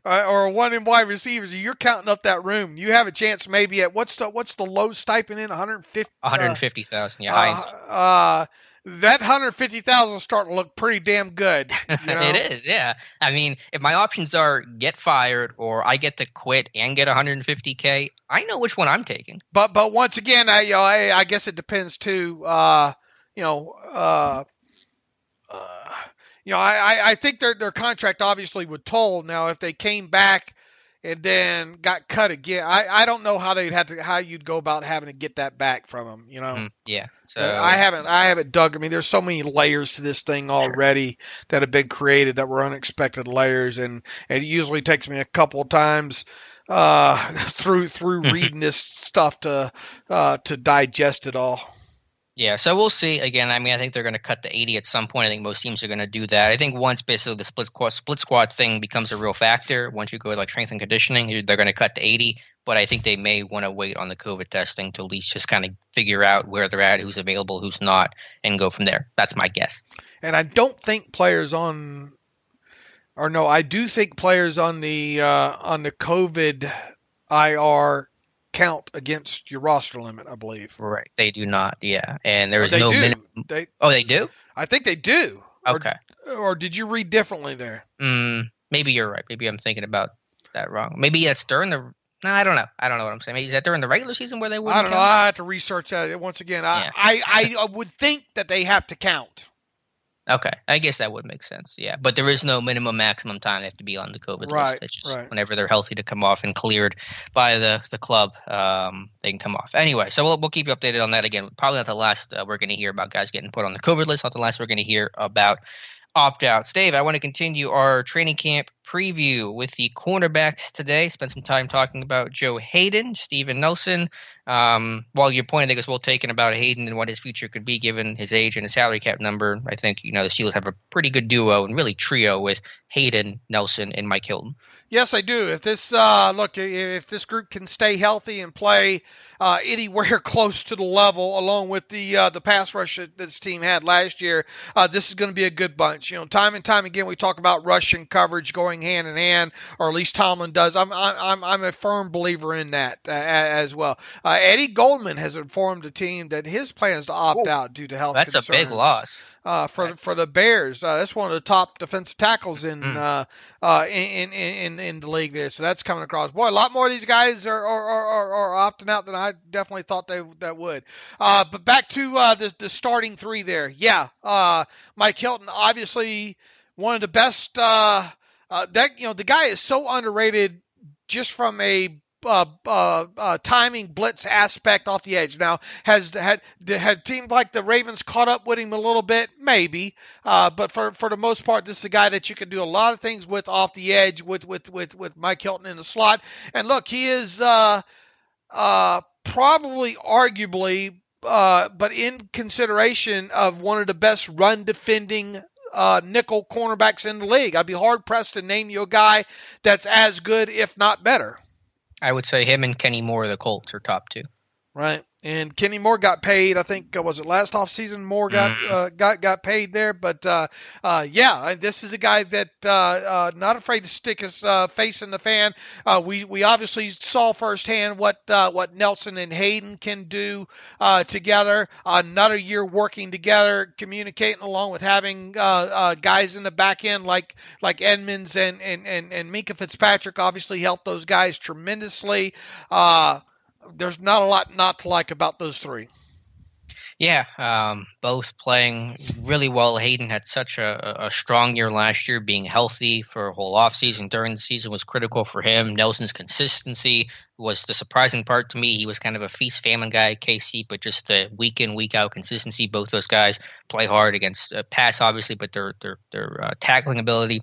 or one of them wide receivers, you're counting up that room. You have a chance maybe at what's the low stipend in 150? 150,000. Yeah. That 150,000 is starting to look pretty damn good. It is. Yeah. I mean, if my options are get fired or I get to quit and get 150K, I know which one I'm taking. But once again, I guess it depends too. I think their contract obviously would toll. Now, if they came back and then got cut again, I don't know how you'd go about having to get that back from them. Yeah. So I haven't dug. I mean, there's so many layers to this thing already that have been created that were unexpected layers, and it usually takes me a couple of times through reading this stuff to digest it all. Yeah, so we'll see. Again, I mean, I think they're going to cut to 80 at some point. I think most teams are going to do that. I think once basically the split squad thing becomes a real factor, once you go like strength and conditioning, they're going to cut to 80. But I think they may want to wait on the COVID testing to at least just kind of figure out where they're at, who's available, who's not, and go from there. That's my guess. And I don't think players on, or no, I do think players on the COVID IR count against your roster limit, I believe. Right. They do not, yeah. And there's They no do. minimum. Oh, they do? I think they do. Okay. Or did you read differently there? Maybe you're right. Maybe I'm thinking about that wrong. Maybe it's during the – no, I don't know. I don't know what I'm saying. Maybe is that during the regular season where they wouldn't I don't know. count? I have to research that once again. I would think that they have to count. Okay. I guess that would make sense, yeah. But there is no minimum maximum time they have to be on the COVID list. It's just whenever they're healthy to come off and cleared by the club, they can come off. Anyway, so we'll keep you updated on that again. Probably not the last we're going to hear about guys getting put on the COVID list. Not the last we're going to hear about opt-outs. Dave, I want to continue our training camp preview with the cornerbacks today. Spend some time talking about Joe Hayden, Steven Nelson. While your point, I think, is well taken about Hayden and what his future could be given his age and his salary cap number. I think, the Steelers have a pretty good duo and really trio with Hayden, Nelson, and Mike Hilton. Yes, I do. If this if this group can stay healthy and play anywhere close to the level, along with the pass rush that this team had last year, this is going to be a good bunch. Time and time again, we talk about rush and coverage going hand in hand, or at least Tomlin does. I'm a firm believer in that as well. Eddie Goldman has informed the team that his plans to opt out due to health concerns. That's a big loss. For the Bears. That's one of the top defensive tackles in the league there. So that's coming across. Boy, a lot more of these guys are opting out than I definitely thought they would. But back to the starting three there. Yeah, Mike Hilton, obviously one of the best. The guy is so underrated just from a timing blitz aspect off the edge. Now, had teams like the Ravens caught up with him a little bit? Maybe. But for the most part, this is a guy that you can do a lot of things with off the edge with Mike Hilton in the slot. And look, he is probably, arguably, but in consideration of one of the best run defending nickel cornerbacks in the league. I'd be hard pressed to name you a guy that's as good, if not better. I would say him and Kenny Moore, the Colts, are top two. Right. And Kenny Moore got paid. I think, was it last offseason? Moore got paid there. But, this is a guy that not afraid to stick his face in the fan. We obviously saw firsthand what Nelson and Hayden can do together. Another year working together, communicating, along with having guys in the back end like Edmonds and Minkah Fitzpatrick obviously helped those guys tremendously. There's not a lot not to like about those three. Yeah, both playing really well. Hayden had such a strong year last year. Being healthy for a whole offseason during the season was critical for him. Nelson's consistency was the surprising part to me. He was kind of a feast-famine guy at KC, but just the week-in, week-out consistency. Both those guys play hard against pass, obviously, but their tackling ability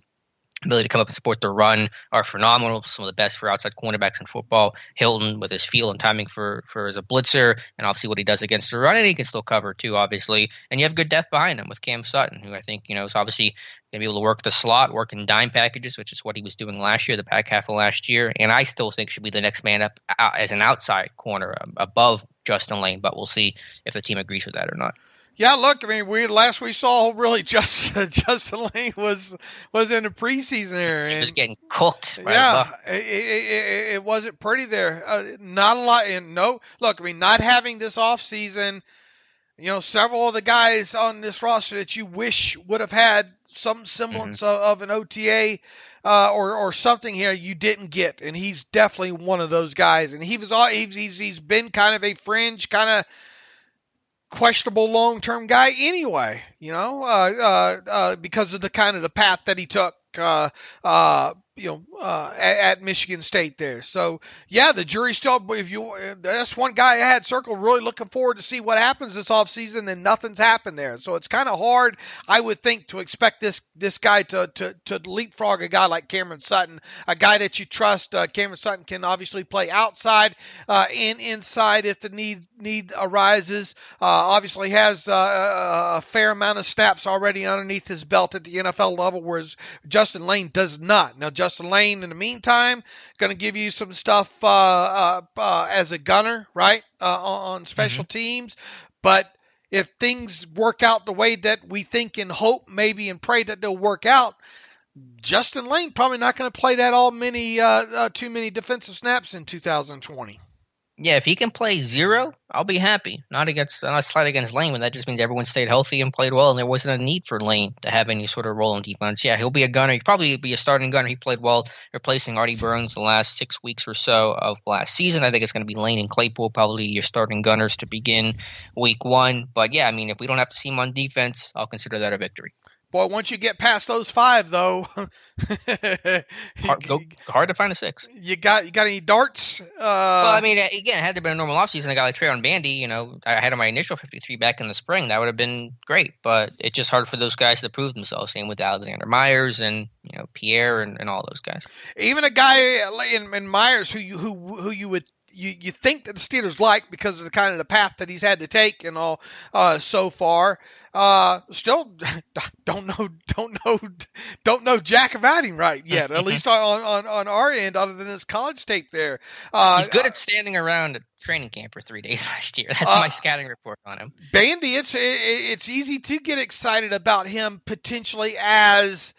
to come up and support the run are phenomenal. Some of the best for outside cornerbacks in football. Hilton, with his feel and timing for as a blitzer, and obviously what he does against the run, and he can still cover too, obviously. And you have good depth behind him with Cam Sutton, who I think is obviously going to be able to work the slot, work in dime packages, which is what he was doing last year, the back half of last year. And I still think should be the next man up as an outside corner above Justin Lane, but we'll see if the team agrees with that or not. Yeah, look, I mean, last we saw really Justin Lane was in the preseason there. He was getting cooked. It wasn't pretty there. Not a lot. And look, I mean, not having this offseason, several of the guys on this roster that you wish would have had some semblance of an OTA or something here, you didn't get. And he's definitely one of those guys. And he's been kind of a fringe, kind of questionable long-term guy anyway, because of the kind of the path that he took. at Michigan State there. So yeah, the jury's still. That's one guy I had circled. Really looking forward to see what happens this offseason, and nothing's happened there. So it's kind of hard, I would think, to expect this guy to leapfrog a guy like Cameron Sutton, a guy that you trust. Cameron Sutton can obviously play outside and inside if the need arises. Obviously has a fair amount of snaps already underneath his belt at the NFL level, whereas Justin Lane does not. Now, Justin Lane, in the meantime, going to give you some stuff as a gunner, right, on special teams. But if things work out the way that we think and hope, maybe, and pray that they'll work out, Justin Lane probably not going to play too many defensive snaps in 2020. Yeah, if he can play zero, I'll be happy. Not slight against Lane, but that just means everyone stayed healthy and played well, and there wasn't a need for Lane to have any sort of role in defense. Yeah, he'll be a gunner. He'll probably be a starting gunner. He played well, replacing Artie Burns the last 6 weeks or so of last season. I think it's going to be Lane and Claypool, probably your starting gunners to begin week 1. But yeah, I mean, if we don't have to see him on defense, I'll consider that a victory. Boy, once you get past those 5, though, hard to find a 6. You got any darts? Well, I mean, again, had there been a normal offseason, a guy like Trayon Bandy, I had on my initial 53 back in the spring, that would have been great. But it's just hard for those guys to prove themselves. Same with Alexander Myers and Pierre and all those guys. Even a guy in Myers who you would. You think that the Steelers like because of the path that he's had to take and all so far. Still don't know jack about him right yet. At least on our end, other than his college tape there. He's good at standing around at training camp for 3 days last year. That's my scouting report on him. Bandy, it's easy to get excited about him potentially as.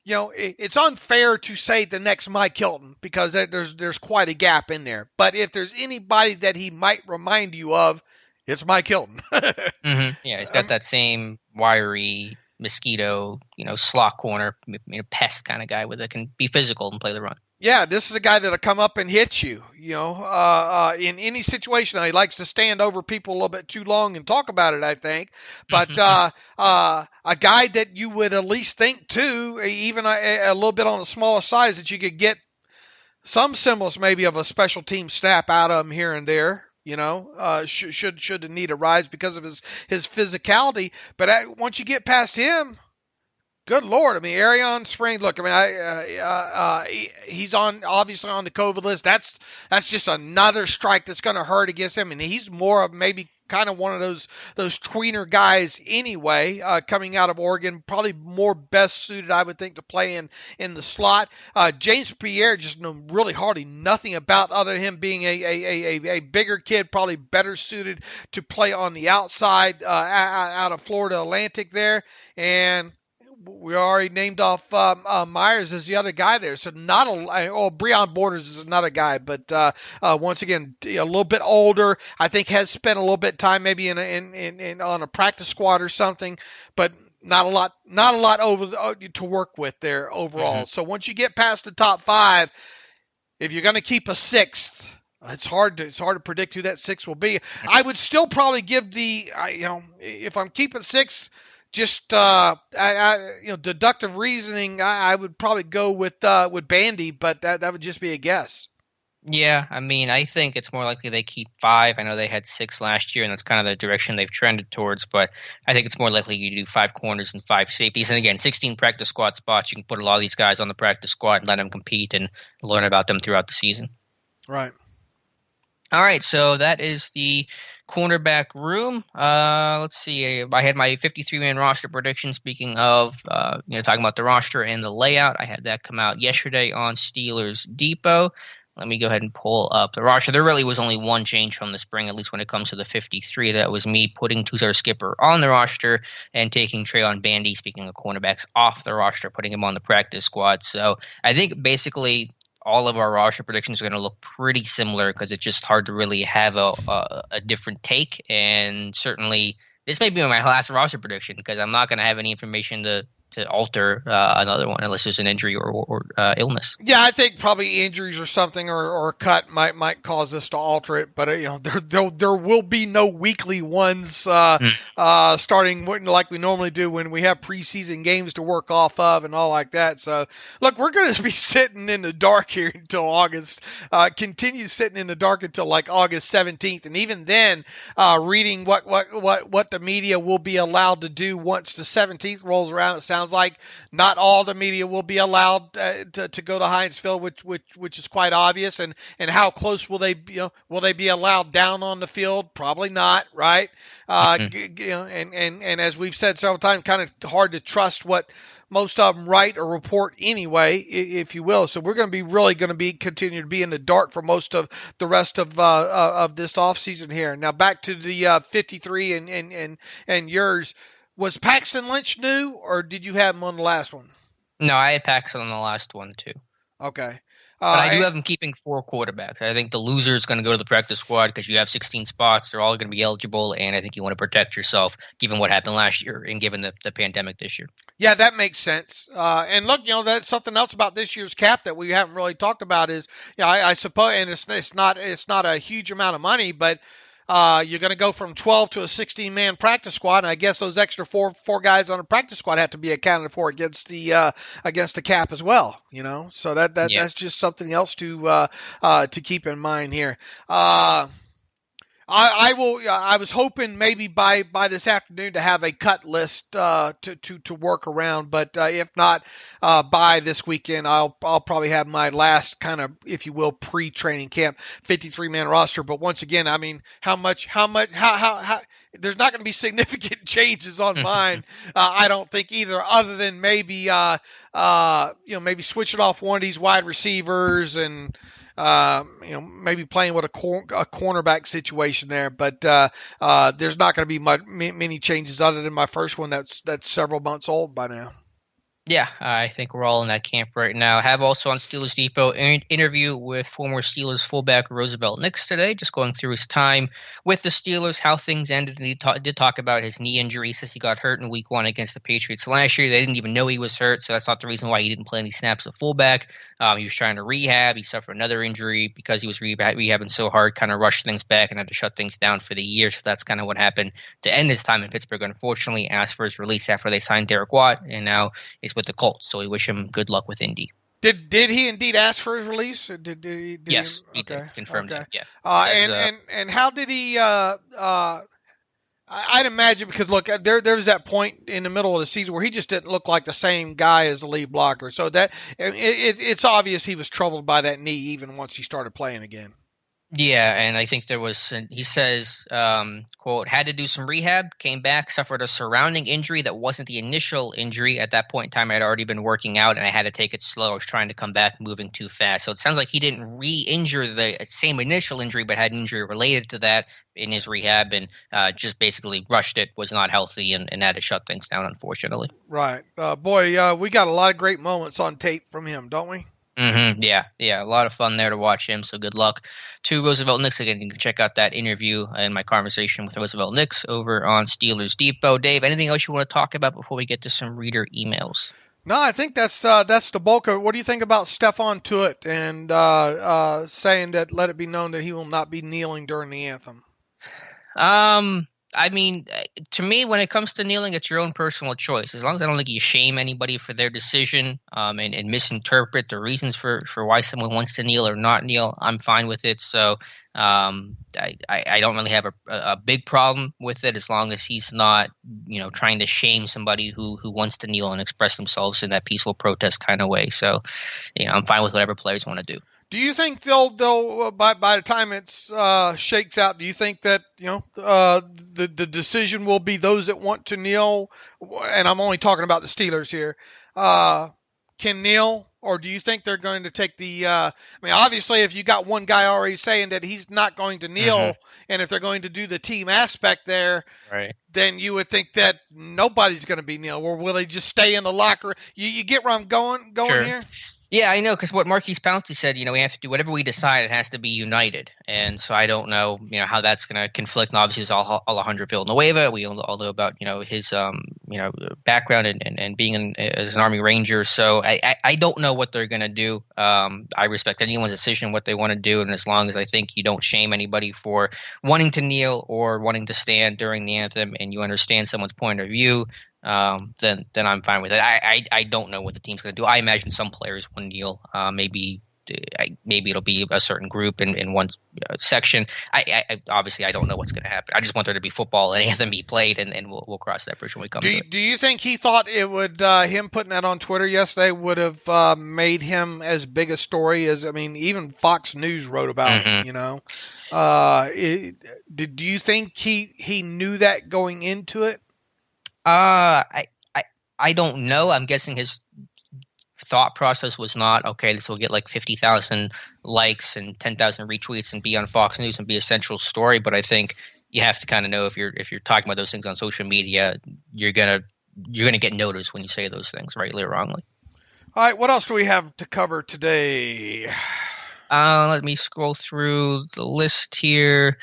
It's unfair to say the next Mike Hilton because there's quite a gap in there. But if there's anybody that he might remind you of, it's Mike Hilton. Yeah, he's got that same wiry mosquito, slot corner, pest kind of guy that can be physical and play the run. Yeah, this is a guy that'll come up and hit you, in any situation. Now, he likes to stand over people a little bit too long and talk about it, I think. But a guy that you would at least think, too, even a little bit on the smaller size, that you could get some semblance maybe of a special team snap out of him here and there. Should the need arise because of his physicality. But once you get past him, good Lord. I mean, Aryan Springs, look, I mean, he's obviously on the COVID list. That's just another strike that's going to hurt against him. And he's more of maybe kind of one of those tweener guys anyway, coming out of Oregon, probably more best suited, I would think, to play in the slot. James Pierre, just know really hardly nothing about other than him being a bigger kid, probably better suited to play on the outside out of Florida Atlantic there. And we already named off Myers as the other guy there. So Breon Borders is another guy, but once again, a little bit older. I think has spent a little bit of time maybe in on a practice squad or something, but not a lot over to work with there overall. Mm-hmm. So once you get past the top 5, if you're going to keep a 6th, it's hard to predict who that 6 will be. I would still probably give if I'm keeping 6. Just deductive reasoning, I would probably go with Bandy, but that would just be a guess. Yeah, I mean, I think it's more likely they keep 5. I know they had 6 last year, and that's kind of the direction they've trended towards. But I think it's more likely you do 5 corners and 5 safeties. And again, 16 practice squad spots. You can put a lot of these guys on the practice squad and let them compete and learn about them throughout the season. Right. All right, so that is the cornerback room. Let's see. I had my 53-man roster prediction. Speaking of, talking about the roster and the layout, I had that come out yesterday on Steelers Depot. Let me go ahead and pull up the roster. There really was only one change from the spring, at least when it comes to the 53. That was me putting Kozora Skipper on the roster and taking Trayon Bandy, speaking of cornerbacks, off the roster, putting him on the practice squad. So I think basically all of our roster predictions are going to look pretty similar because it's just hard to really have a different take. And certainly this may be my last roster prediction because I'm not going to have any information to alter another one unless there's an injury or illness. Yeah, I think probably injuries or something or a cut might cause us to alter it, but there will be no weekly ones starting like we normally do when we have preseason games to work off of and all like that. So look, we're going to be sitting in the dark here until August. Continue sitting in the dark until like August 17th, and even then, reading what the media will be allowed to do once the 17th rolls around. It sounds like not all the media will be allowed to go to Heinz Field, which is quite obvious. And how close will they be? Will they be allowed down on the field? Probably not, right? And as we've said several times, kind of hard to trust what most of them write or report anyway, if you will. So we're going to be continue to be in the dark for most of the rest of this offseason here. Now back to the 53 and yours. Was Paxton Lynch new, or did you have him on the last one? No, I had Paxton on the last one too. Okay. But I do have him keeping 4 quarterbacks. I think the loser is going to go to the practice squad because you have 16 spots. They're all going to be eligible, and I think you want to protect yourself given what happened last year and given the pandemic this year. Yeah, that makes sense. And look, that's something else about this year's cap that we haven't really talked about is, I suppose, and it's not a huge amount of money, but you're going to go from 12 to a 16-man practice squad, and I guess those extra four guys on the practice squad have to be accounted for against the cap as well. So that's just something else to keep in mind here. I was hoping maybe by this afternoon to have a cut list to work around, but if not by this weekend, I'll probably have my last kind of, if you will, pre-training camp 53-man roster. But once again, I mean, how there's not going to be significant changes on mine. I don't think either, other than maybe maybe switching off one of these wide receivers and maybe playing with a cornerback situation there, but there's not going to be many changes other than my first one that's several months old by now. Yeah, I think we're all in that camp right now. I have also on Steelers Depot an interview with former Steelers fullback Roosevelt Nix today, just going through his time with the Steelers, how things ended. And he did talk about his knee injury. He says he got hurt in week 1 against the Patriots last year. They didn't even know he was hurt, so that's not the reason why he didn't play any snaps at fullback. He was trying to rehab. He suffered another injury because he was rehabbing so hard, kind of rushed things back and had to shut things down for the year. So that's kind of what happened to end his time in Pittsburgh. Unfortunately, asked for his release after they signed Derek Watt, and now he's with the Colts. So we wish him good luck with Indy. Did he indeed ask for his release? Yes, he did. Confirmed that. Yeah. And how did he? I'd imagine because look, there was that point in the middle of the season where he just didn't look like the same guy as the lead blocker. So that it's obvious he was troubled by that knee even once he started playing again. Yeah, and I think there was, he says, quote, had to do some rehab, came back, suffered a surrounding injury that wasn't the initial injury. At that point in time, I had already been working out, and I had to take it slow. I was trying to come back moving too fast. So it sounds like he didn't re-injure the same initial injury, but had an injury related to that in his rehab, and just basically rushed it, was not healthy, and had to shut things down, unfortunately. Right. Boy, we got a lot of great moments on tape from him, don't we? Mm-hmm. Yeah, a lot of fun there to watch him. So good luck to Roosevelt Nix. Again, you can check out that interview and my conversation with Roosevelt Nix over on Steelers Depot. Dave, anything else you want to talk about before we get to some reader emails? No, I think that's the bulk of it. What do you think about Stephon Tuitt and saying that let it be known that he will not be kneeling during the anthem? I mean, to me, when it comes to kneeling, it's your own personal choice. As long as I don't think you shame anybody for their decision and misinterpret the reasons for why someone wants to kneel or not kneel, I'm fine with it. So I don't really have a big problem with it as long as he's not, trying to shame somebody who wants to kneel and express themselves in that peaceful protest kind of way. So, I'm fine with whatever players want to do. Do you think they'll by the time it's shakes out? Do you think that the decision will be those that want to kneel, and I'm only talking about the Steelers here, can kneel, or do you think they're going to take the? Obviously, if you got one guy already saying that he's not going to kneel, and if they're going to do the team aspect there, right, then you would think that nobody's going to be kneel, or will they just stay in the locker? You get where I'm going sure. here? Yeah, I know, because what Marquise Pouncey said, we have to do whatever we decide. It has to be united, and so I don't know, how that's going to conflict. And obviously, it's Alejandro Villanueva. We all know about, his, background and being as an Army Ranger. So I don't know what they're going to do. I respect anyone's decision, what they want to do, and as long as I think you don't shame anybody for wanting to kneel or wanting to stand during the anthem, and you understand someone's point of view. Then I'm fine with it. I don't know what the team's going to do. I imagine some players will kneel. Maybe it'll be a certain group in one section. I obviously I don't know what's going to happen. I just want there to be football and anthem be played, and we'll cross that bridge when we come to it. Do you think he thought it would him putting that on Twitter yesterday would have made him as big a story as even Fox News wrote about it? Do you think he knew that going into it? I don't know. I'm guessing his thought process was not, okay, this will get like 50,000 likes and 10,000 retweets and be on Fox News and be a central story. But I think you have to kind of know if you're talking about those things on social media, you're gonna get noticed when you say those things, rightly or wrongly. All right, what else do we have to cover today? Let me scroll through the list here.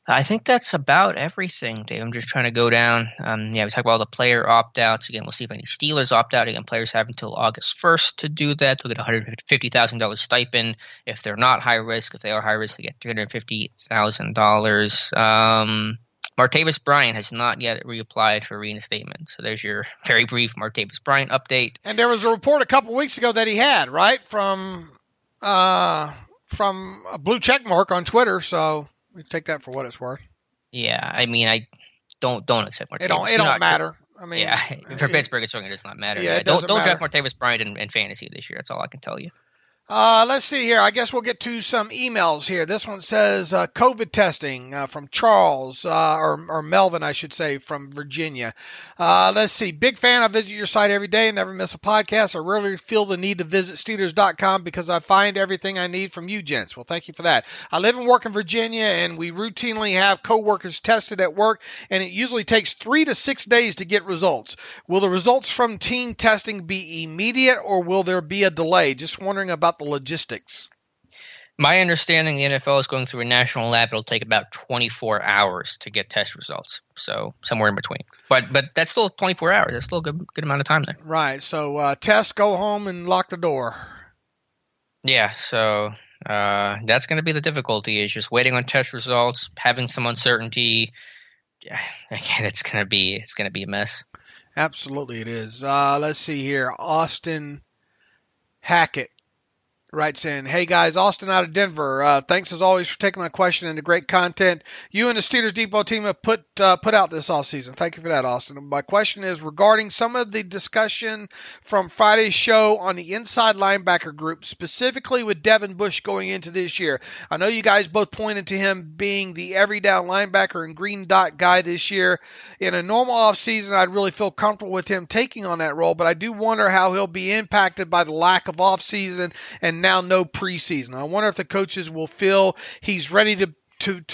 I think that's about everything, Dave. I'm just trying to go down. We talk about all the player opt-outs. Again, we'll see if any Steelers opt out. Again, players have until August 1st to do that. They'll get a $150,000 stipend. If they're not high risk, if they are high risk, they get $350,000. Martavis Bryant has not yet reapplied for reinstatement. So there's your very brief Martavis Bryant update. And there was a report a couple weeks ago that he had, right, from a blue check mark on Twitter, so we take that for what it's worth. Yeah, I don't accept Martavis. It don't matter. For Pittsburgh, it certainly does not matter. Yeah, don't draft Martavis Bryant in fantasy this year. That's all I can tell you. Let's see here. I guess we'll get to some emails here. This one says COVID testing from Charles, or Melvin, I should say, from Virginia. Let's see. Big fan. I visit your site every day and never miss a podcast. I rarely feel the need to visit Steelers.com because I find everything I need from you gents. Well, thank you for that. I live and work in Virginia, and we routinely have coworkers tested at work, and it usually takes 3 to 6 days to get results. Will the results from team testing be immediate, or will there be a delay? Just wondering about the logistics. My understanding, the NFL is going through a national lab. It'll take about 24 hours to get test results. So somewhere in between. But that's still 24 hours. That's still a good amount of time there. Right. So test, go home, and lock the door. Yeah. So that's going to be the difficulty, is just waiting on test results, having some uncertainty. Again, it's going to be a mess. Absolutely, it is. Let's see here. Austin Hackett writes in, hey guys, Austin out of Denver. Thanks as always for taking my question and the great content you and the Steelers Depot team have put out this offseason. Thank you for that, Austin. My question is regarding some of the discussion from Friday's show on the inside linebacker group, specifically with Devin Bush going into this year. I know you guys both pointed to him being the every down linebacker and green dot guy this year. In a normal offseason, I'd really feel comfortable with him taking on that role, but I do wonder how he'll be impacted by the lack of offseason and now no preseason. I wonder if the coaches will feel he's ready to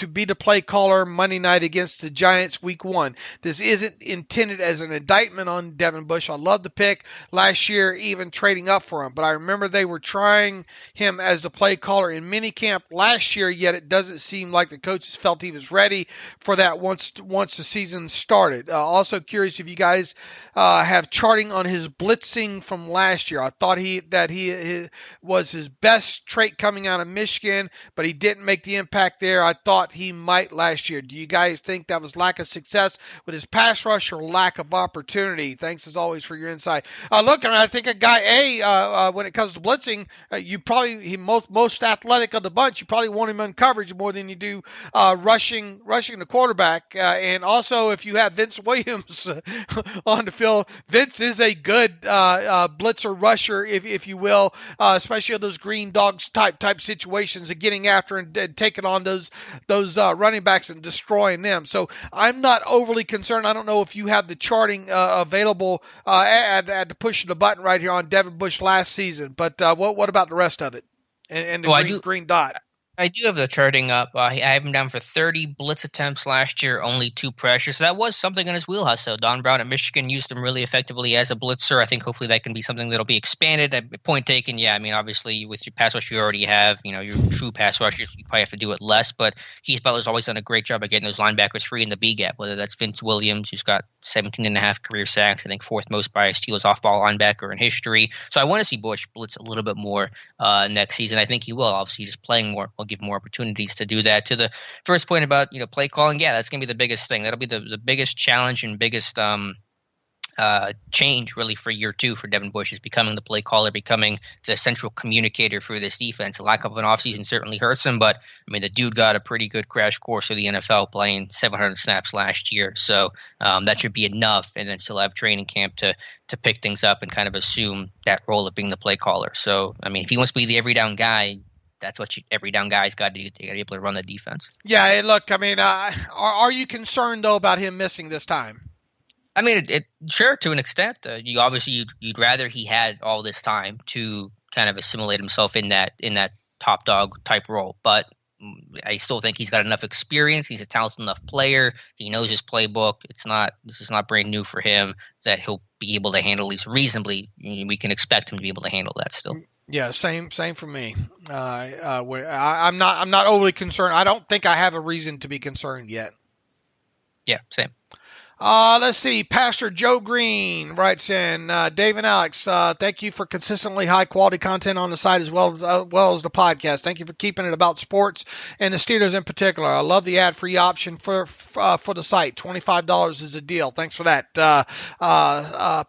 be the play caller Monday night against the Giants week 1. This isn't intended as an indictment on Devin Bush. I love the pick last year, even trading up for him. But I remember they were trying him as the play caller in minicamp last year, yet it doesn't seem like the coaches felt he was ready for that once the season started. Also curious if you guys have charting on his blitzing from last year. I thought he was his best trait coming out of Michigan, but he didn't make the impact there I thought he might last year. Do you guys think that was lack of success with his pass rush or lack of opportunity? Thanks as always for your insight. Look, I think a guy when it comes to blitzing, you probably most athletic of the bunch. You probably want him on coverage more than you do rushing the quarterback. And also, if you have Vince Williams on the field, Vince is a good blitzer rusher, if you will, especially in those green dogs type situations of getting after and taking on those running backs and destroying them. So I'm not overly concerned. I don't know if you have the charting available at the push of the button right here on Devin Bush last season, but what about the rest of it and the green dot? I do have the charting up. I have him down for 30 blitz attempts last year, only 2 pressures. So that was something in his wheelhouse. So Don Brown at Michigan used him really effectively as a blitzer. I think hopefully that can be something that'll be expanded. Point taken, yeah. I mean, obviously with your pass rush you already have, your true pass rushers, you probably have to do it less. But Keith Butler's always done a great job of getting those linebackers free in the B gap, whether that's Vince Williams, who's got 17.5 career sacks, I think 4th most by a Steelers off-ball linebacker in history. So I want to see Bush blitz a little bit more next season. I think he will. Obviously, just playing more will give more opportunities to do that. To the first point about play calling, yeah, that's going to be the biggest thing. That'll be the biggest challenge and biggest change really for year 2 for Devin Bush, is becoming the play caller, becoming the central communicator for this defense. The lack of an offseason certainly hurts him, but I mean the dude got a pretty good crash course of the NFL, playing 700 snaps last year, so that should be enough, and then still have training camp to pick things up and kind of assume that role of being the play caller. So I mean, if he wants to be the every down guy, that's what every down guy's got to do. They got to be able to run the defense. Yeah, hey, look, I mean, are you concerned though about him missing this time? I mean, sure, to an extent. You'd rather he had all this time to kind of assimilate himself in that top dog type role, but I still think he's got enough experience. He's a talented enough player. He knows his playbook. This is not brand new for him, that he'll be able to handle these reasonably. We can expect him to be able to handle that still. Yeah, same for me. I'm not overly concerned. I don't think I have a reason to be concerned yet. Yeah, same. Let's see. Pastor Joe Green writes in, Dave and Alex, thank you for consistently high quality content on the site as well as the podcast. Thank you for keeping it about sports and the Steelers in particular. I love the ad-free option for the site. $25 is a deal. Thanks for that,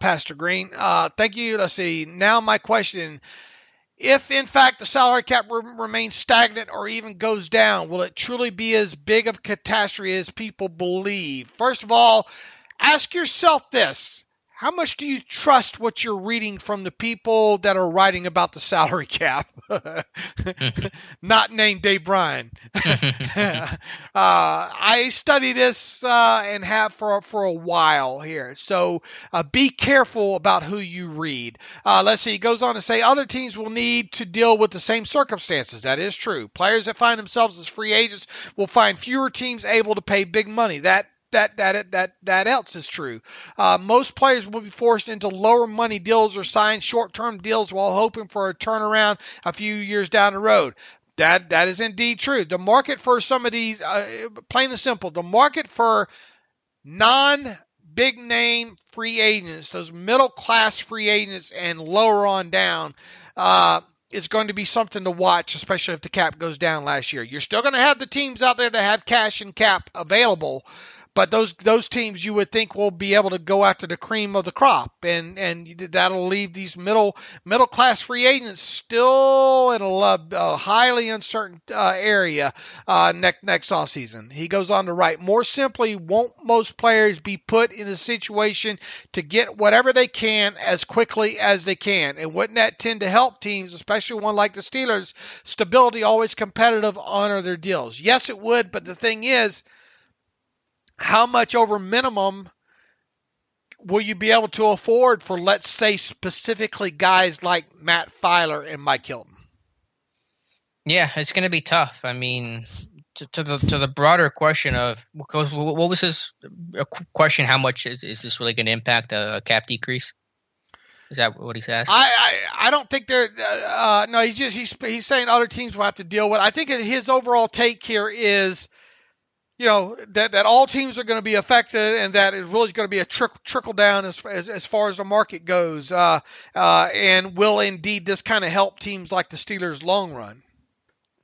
Pastor Green. Thank you. Let's see. Now my question. If, in fact, the salary cap remains stagnant or even goes down, will it truly be as big of a catastrophe as people believe? First of all, ask yourself this. How much do you trust what you're reading from the people that are writing about the salary cap? Not named Dave Bryan. I study this and have for a while here. So be careful about who you read. Let's see. He goes on to say other teams will need to deal with the same circumstances. That is true. Players that find themselves as free agents will find fewer teams able to pay big money. That else is true. Most players will be forced into lower money deals or sign short-term deals while hoping for a turnaround a few years down the road. That is indeed true. The market for some of these, plain and simple, the market for non-big name free agents, those middle-class free agents and lower on down, is going to be something to watch, especially if the cap goes down last year. You're still going to have the teams out there that have cash and cap available, but those teams you would think will be able to go after the cream of the crop, and that'll leave these middle class free agents still in a highly uncertain area next offseason. He goes on to write, more simply, won't most players be put in a situation to get whatever they can as quickly as they can? And wouldn't that tend to help teams, especially one like the Steelers, stability, always competitive, honor their deals? Yes, it would, but the thing is, how much over minimum will you be able to afford for, let's say, specifically guys like Matt Filer and Mike Hilton? Yeah, it's going to be tough. I mean, to the broader question of what was his question? How much is this really going to impact a cap decrease? Is that what he's asking? I don't think they're no. He's saying other teams will have to deal with. I think his overall take here is, that all teams are going to be affected, and that it's really going to be a trickle down as far as the market goes, and will indeed this kind of help teams like the Steelers long run?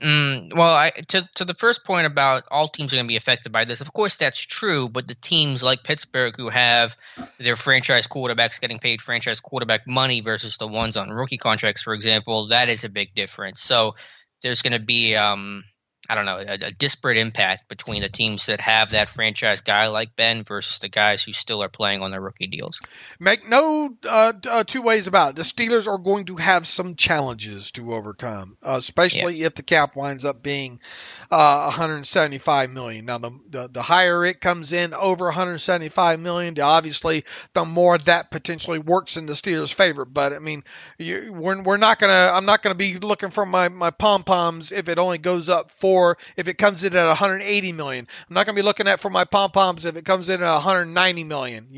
Well, to the first point about all teams are going to be affected by this, of course that's true, but the teams like Pittsburgh who have their franchise quarterbacks getting paid franchise quarterback money versus the ones on rookie contracts, for example, that is a big difference. So there's going to be I don't know, a disparate impact between the teams that have that franchise guy like Ben versus the guys who still are playing on their rookie deals. Make no two ways about it. The Steelers are going to have some challenges to overcome, especially if the cap winds up being $175 million. Now, the higher it comes in over $175 million, obviously, the more that potentially works in the Steelers' favor. But I mean, we're not gonna. I'm not gonna be looking for my pom poms if it only goes up if it comes in at 180 million. I'm not gonna be looking at for my pom poms if it comes in at 190 million.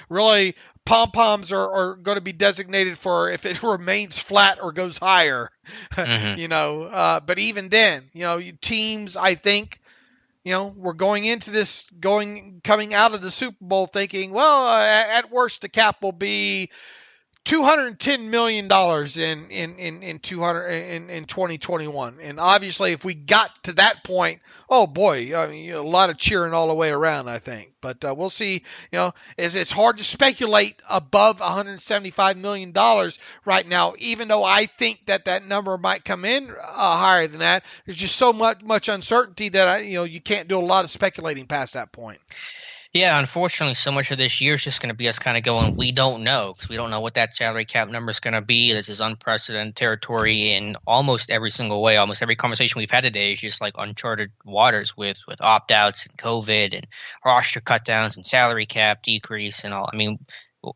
Really, pom poms are going to be designated for if it remains flat or goes higher. Mm-hmm. But even then, teams, I think, we're coming out of the Super Bowl thinking, well, at worst the cap will be $210 million in 2021. And obviously, if we got to that point, oh boy, a lot of cheering all the way around, I think. But we'll see. It's hard to speculate above $175 million right now, even though I think that number might come in higher than that. There's just so much uncertainty that you can't do a lot of speculating past that point. Yeah, unfortunately, so much of this year is just going to be us kind of going, we don't know, because we don't know what that salary cap number is going to be. This is unprecedented territory in almost every single way. Almost every conversation we've had today is just like uncharted waters with opt-outs and COVID and roster cutdowns and salary cap decrease and all. I mean,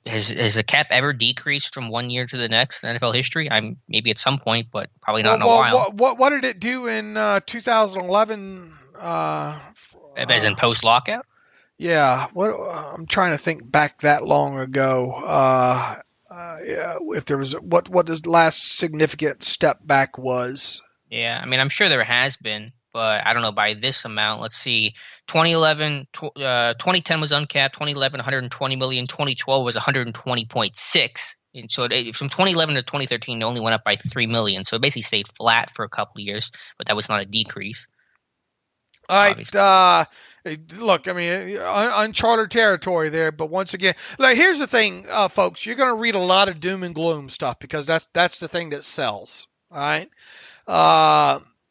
has the cap ever decreased from one year to the next in NFL history? Maybe at some point, but probably not in a while. What did it do in 2011? As in post-lockout? Yeah, I'm trying to think back that long ago. If there was what the last significant step back was. Yeah, I mean, I'm sure there has been, but I don't know by this amount. Let's see, 2010 was uncapped. 2011, 120 million. 2012 was 120.6. And so from 2011 to 2013, it only went up by 3 million. So it basically stayed flat for a couple of years, but that was not a decrease. All right. Look, I mean, uncharted territory there. But once again, here's the thing, folks. You're going to read a lot of doom and gloom stuff because that's the thing that sells. All right.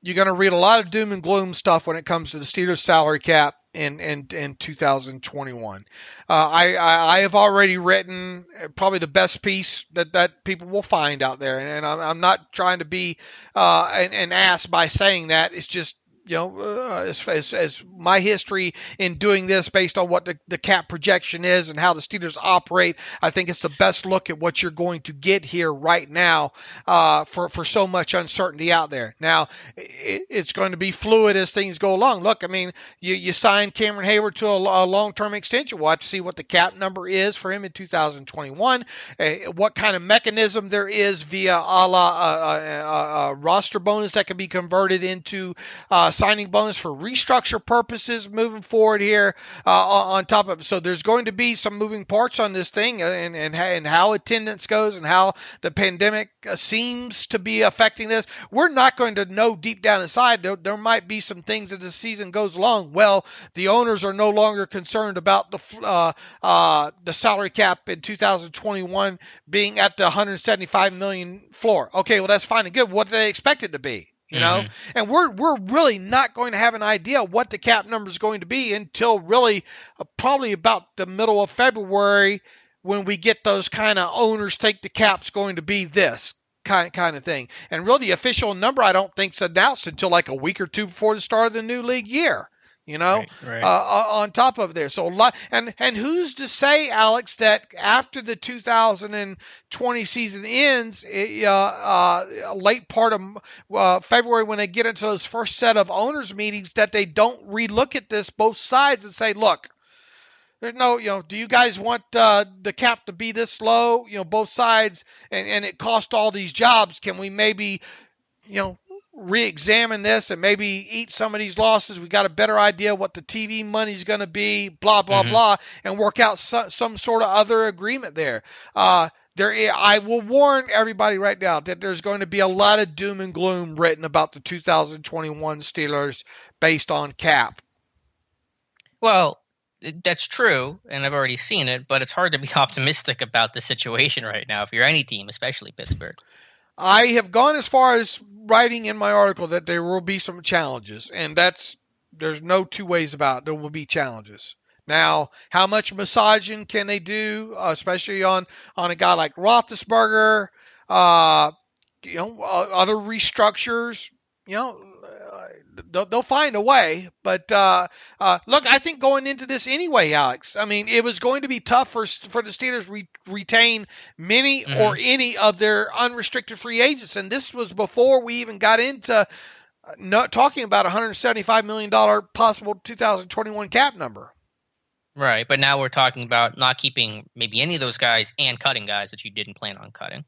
You're going to read a lot of doom and gloom stuff when it comes to the Steelers salary cap in 2021. I have already written probably the best piece that people will find out there, and I'm not trying to be an ass by saying that. It's just, as my history in doing this based on what the cap projection is and how the Steelers operate, I think it's the best look at what you're going to get here right now for so much uncertainty out there. Now, it's going to be fluid as things go along. Look, I mean, you signed Cameron Hayward to a long-term extension. We'll have to see what the cap number is for him in 2021, what kind of mechanism there is via a roster bonus that can be converted into signing bonus for restructure purposes moving forward here on top of it. So there's going to be some moving parts on this thing and how attendance goes and how the pandemic seems to be affecting this. We're not going to know deep down inside. There might be some things as the season goes along. Well, the owners are no longer concerned about the salary cap in 2021 being at the 175 million floor. Okay, well, that's fine and good. What do they expect it to be? And we're really not going to have an idea what the cap number is going to be until really probably about the middle of February when we get those kind of owners think the cap's going to be this kind of thing. And really the official number I don't think is announced until like a week or two before the start of the new league year. Right. On top of there. So a lot, and who's to say, Alex, that after the 2020 season ends, late part of February, when they get into those first set of owners meetings, that they don't relook at this, both sides, and say, look, there's no, do you guys want the cap to be this low? Both sides, and it cost all these jobs. Can we maybe, re-examine this and maybe eat some of these losses? We got a better idea what the TV money is going to be, blah, blah, blah, and work out some sort of other agreement there. I will warn everybody right now that there's going to be a lot of doom and gloom written about the 2021 Steelers based on cap. Well, that's true, and I've already seen it, but it's hard to be optimistic about the situation right now if you're any team, especially Pittsburgh. I have gone as far as writing in my article that there will be some challenges, and there's no two ways about it. There will be challenges. Now, how much massaging can they do, especially on a guy like Roethlisberger, other restructures, they'll find a way. But look, I think going into this anyway, Alex, I mean, it was going to be tough for the Steelers retain many or any of their unrestricted free agents, and this was before we even got into talking about $175 million possible 2021 cap number. Right, but now we're talking about not keeping maybe any of those guys and cutting guys that you didn't plan on cutting.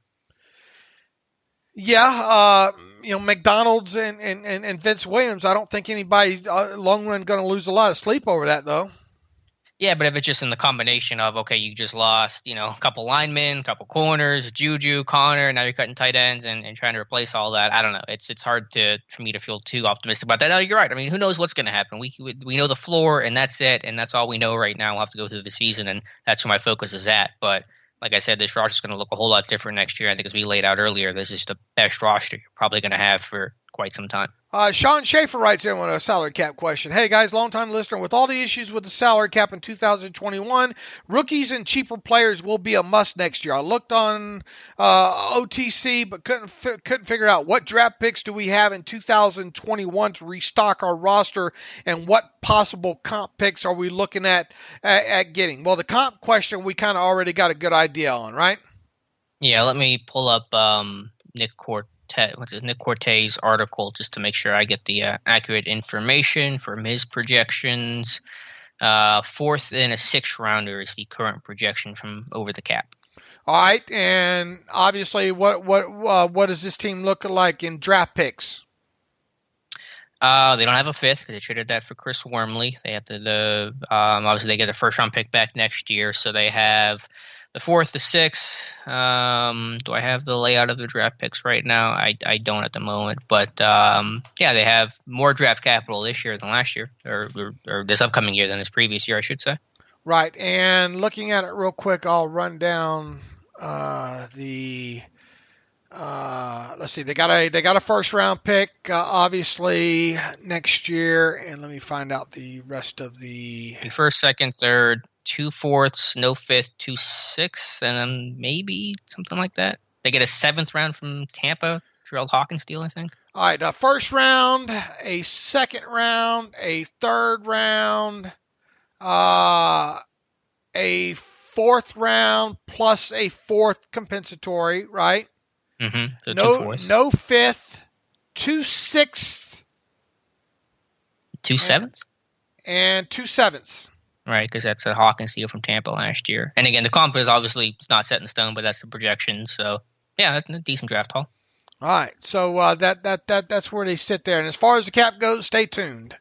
Yeah, McDonald's and Vince Williams, I don't think anybody long run going to lose a lot of sleep over that, though. Yeah, but if it's just in the combination of, okay, you just lost, a couple linemen, a couple corners, Juju, Connor, now you're cutting tight ends and trying to replace all that. I don't know. It's hard for me to feel too optimistic about that. No, you're right. I mean, who knows what's going to happen? We know the floor, and that's it, and that's all we know right now. We'll have to go through the season, and that's where my focus is at. But like I said, this roster is going to look a whole lot different next year. I think as we laid out earlier, this is the best roster you're probably going to have for quite some time. Sean Schaefer writes in with a salary cap question. Hey, guys, longtime listener. With all the issues with the salary cap in 2021, rookies and cheaper players will be a must next year. I looked on OTC, but couldn't figure out what draft picks do we have in 2021 to restock our roster, and what possible comp picks are we looking at getting? Well, the comp question we kind of already got a good idea on, right? Yeah, let me pull up Nick Cortez' article just to make sure I get the accurate information from his projections. Fourth and a sixth rounder is the current projection from over the cap. All right, and obviously, what does this team look like in draft picks? They don't have a fifth because they traded that for Chris Wormley. They have obviously they get a first round pick back next year, so they have the fourth, the sixth. Do I have the layout of the draft picks right now? I don't at the moment. But, they have more draft capital this year than last year, or this upcoming year than this previous year, I should say. Right. And looking at it real quick, I'll run down let's see. They got a first round pick, obviously, next year. And let me find out the rest of the first, second, third. 2 fourths, no fifth, 2 sixths, and then maybe something like that. They get a 7th round from Tampa, Gerald Hawkins deal, I think. All right, a first round, a second round, a third round, a fourth round plus a fourth compensatory, right? Mm-hmm. So no fifth, 2 sixths, 2 sevenths, and 2 sevenths. Right, because that's a Hawkins deal from Tampa last year. And again, the comp is obviously not set in stone, but that's the projection. So, yeah, that's a decent draft haul. All right, so that's where they sit there. And as far as the cap goes, stay tuned.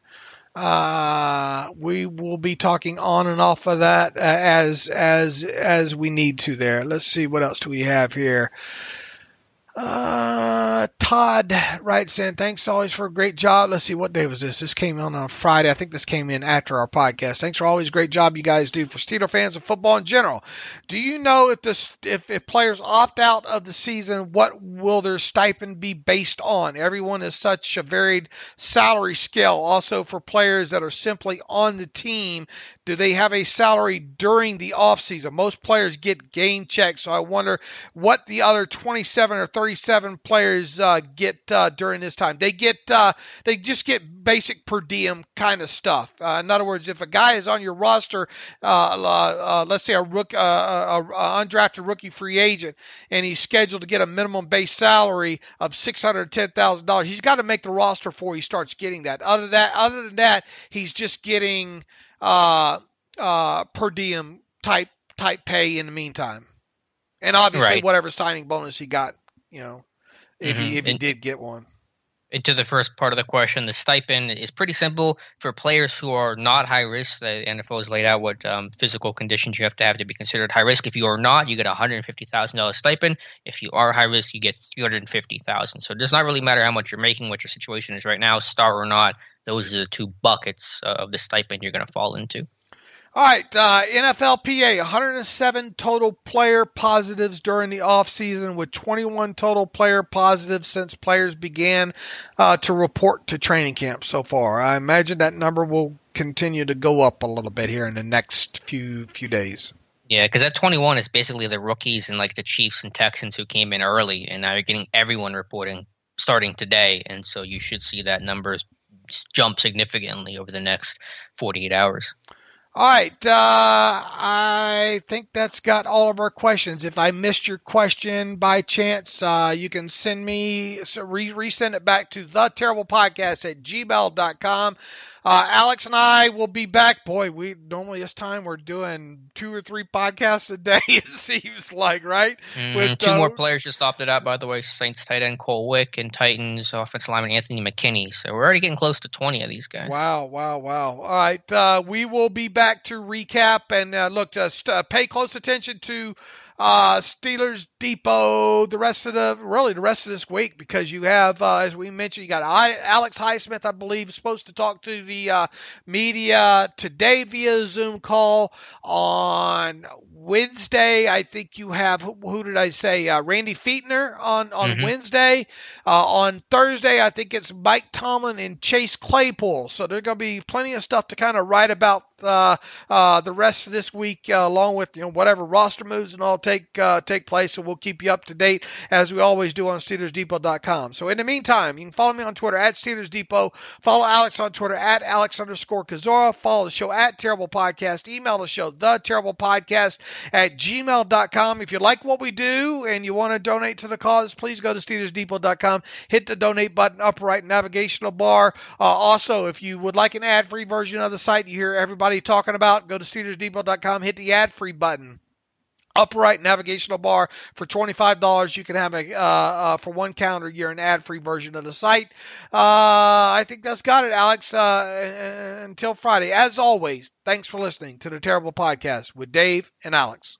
We will be talking on and off of that as we need to there. Let's see, what else do we have here? Todd writes in, thanks always for a great job. Let's see, what day was this? This came in on a Friday. I think this came in after our podcast. Thanks for always great job you guys do for Steeler fans and football in general. Do you know if players opt out of the season, what will their stipend be based on? Everyone is such a varied salary scale. Also, for players that are simply on the team, do they have a salary during the offseason? Most players get game checks, so I wonder what the other 27 or 37 players get during this time. They just get basic per diem kind of stuff. In other words, if a guy is on your roster, let's say a undrafted rookie free agent, and he's scheduled to get a minimum base salary of $610,000, he's got to make the roster before he starts getting that. Other than that, he's just getting per diem type pay in the meantime, and obviously whatever signing bonus he got, if he did get one. And to the first part of the question, the stipend is pretty simple for players who are not high risk. The NFL has laid out what physical conditions you have to be considered high risk. If you are not, you get a $150,000 stipend. If you are high risk, you get $350,000. So it does not really matter how much you're making, what your situation is right now, star or not. Those are the two buckets of the stipend you're going to fall into. All right, NFLPA, 107 total player positives during the offseason, with 21 total player positives since players began to report to training camp so far. I imagine that number will continue to go up a little bit here in the next few days. Yeah, because that 21 is basically the rookies and like the Chiefs and Texans who came in early, and now you're getting everyone reporting starting today, and so you should see that number jump significantly over the next 48 hours. All right, I think that's got all of our questions. If I missed your question by chance, you can send me, resend it back to theterriblepodcast@gmail.com. Alex and I will be back. Boy, we normally this time we're doing 2 or 3 podcasts a day, it seems like, right? With 2 more players just opted out, by the way. Saints tight end Cole Wick and Titans offensive lineman Anthony McKinney. So we're already getting close to 20 of these guys. Wow. All right, we will be back to recap and look, just pay close attention to Steelers Depot the rest of this week, because you have, as we mentioned, you got Alex Highsmith, I believe, is supposed to talk to the media today via Zoom call. On Wednesday, I think you have, who did I say? Randy Fietner on Wednesday. On Thursday, I think it's Mike Tomlin and Chase Claypool. So there's going to be plenty of stuff to kind of write about the rest of this week, along with whatever roster moves and all take place. So we'll keep you up to date as we always do on SteelersDepot.com. So in the meantime, you can follow me on Twitter @SteelersDepot. Follow Alex on Twitter @Alex_Kozora. Follow the show @Terrible Podcast. Email the show theterriblepodcast@gmail.com. If you like what we do and you want to donate to the cause, please go to SteelersDepot.com. Hit the donate button, upper right navigational bar. Also, if you would like an ad-free version of the site you hear everybody talking about, go to SteelersDepot.com. Hit the ad-free button. Upper right navigational bar. For $25, you can have for 1 calendar year an ad-free version of the site. I think that's got it, Alex. Until Friday, as always, thanks for listening to the Terrible Podcast with Dave and Alex.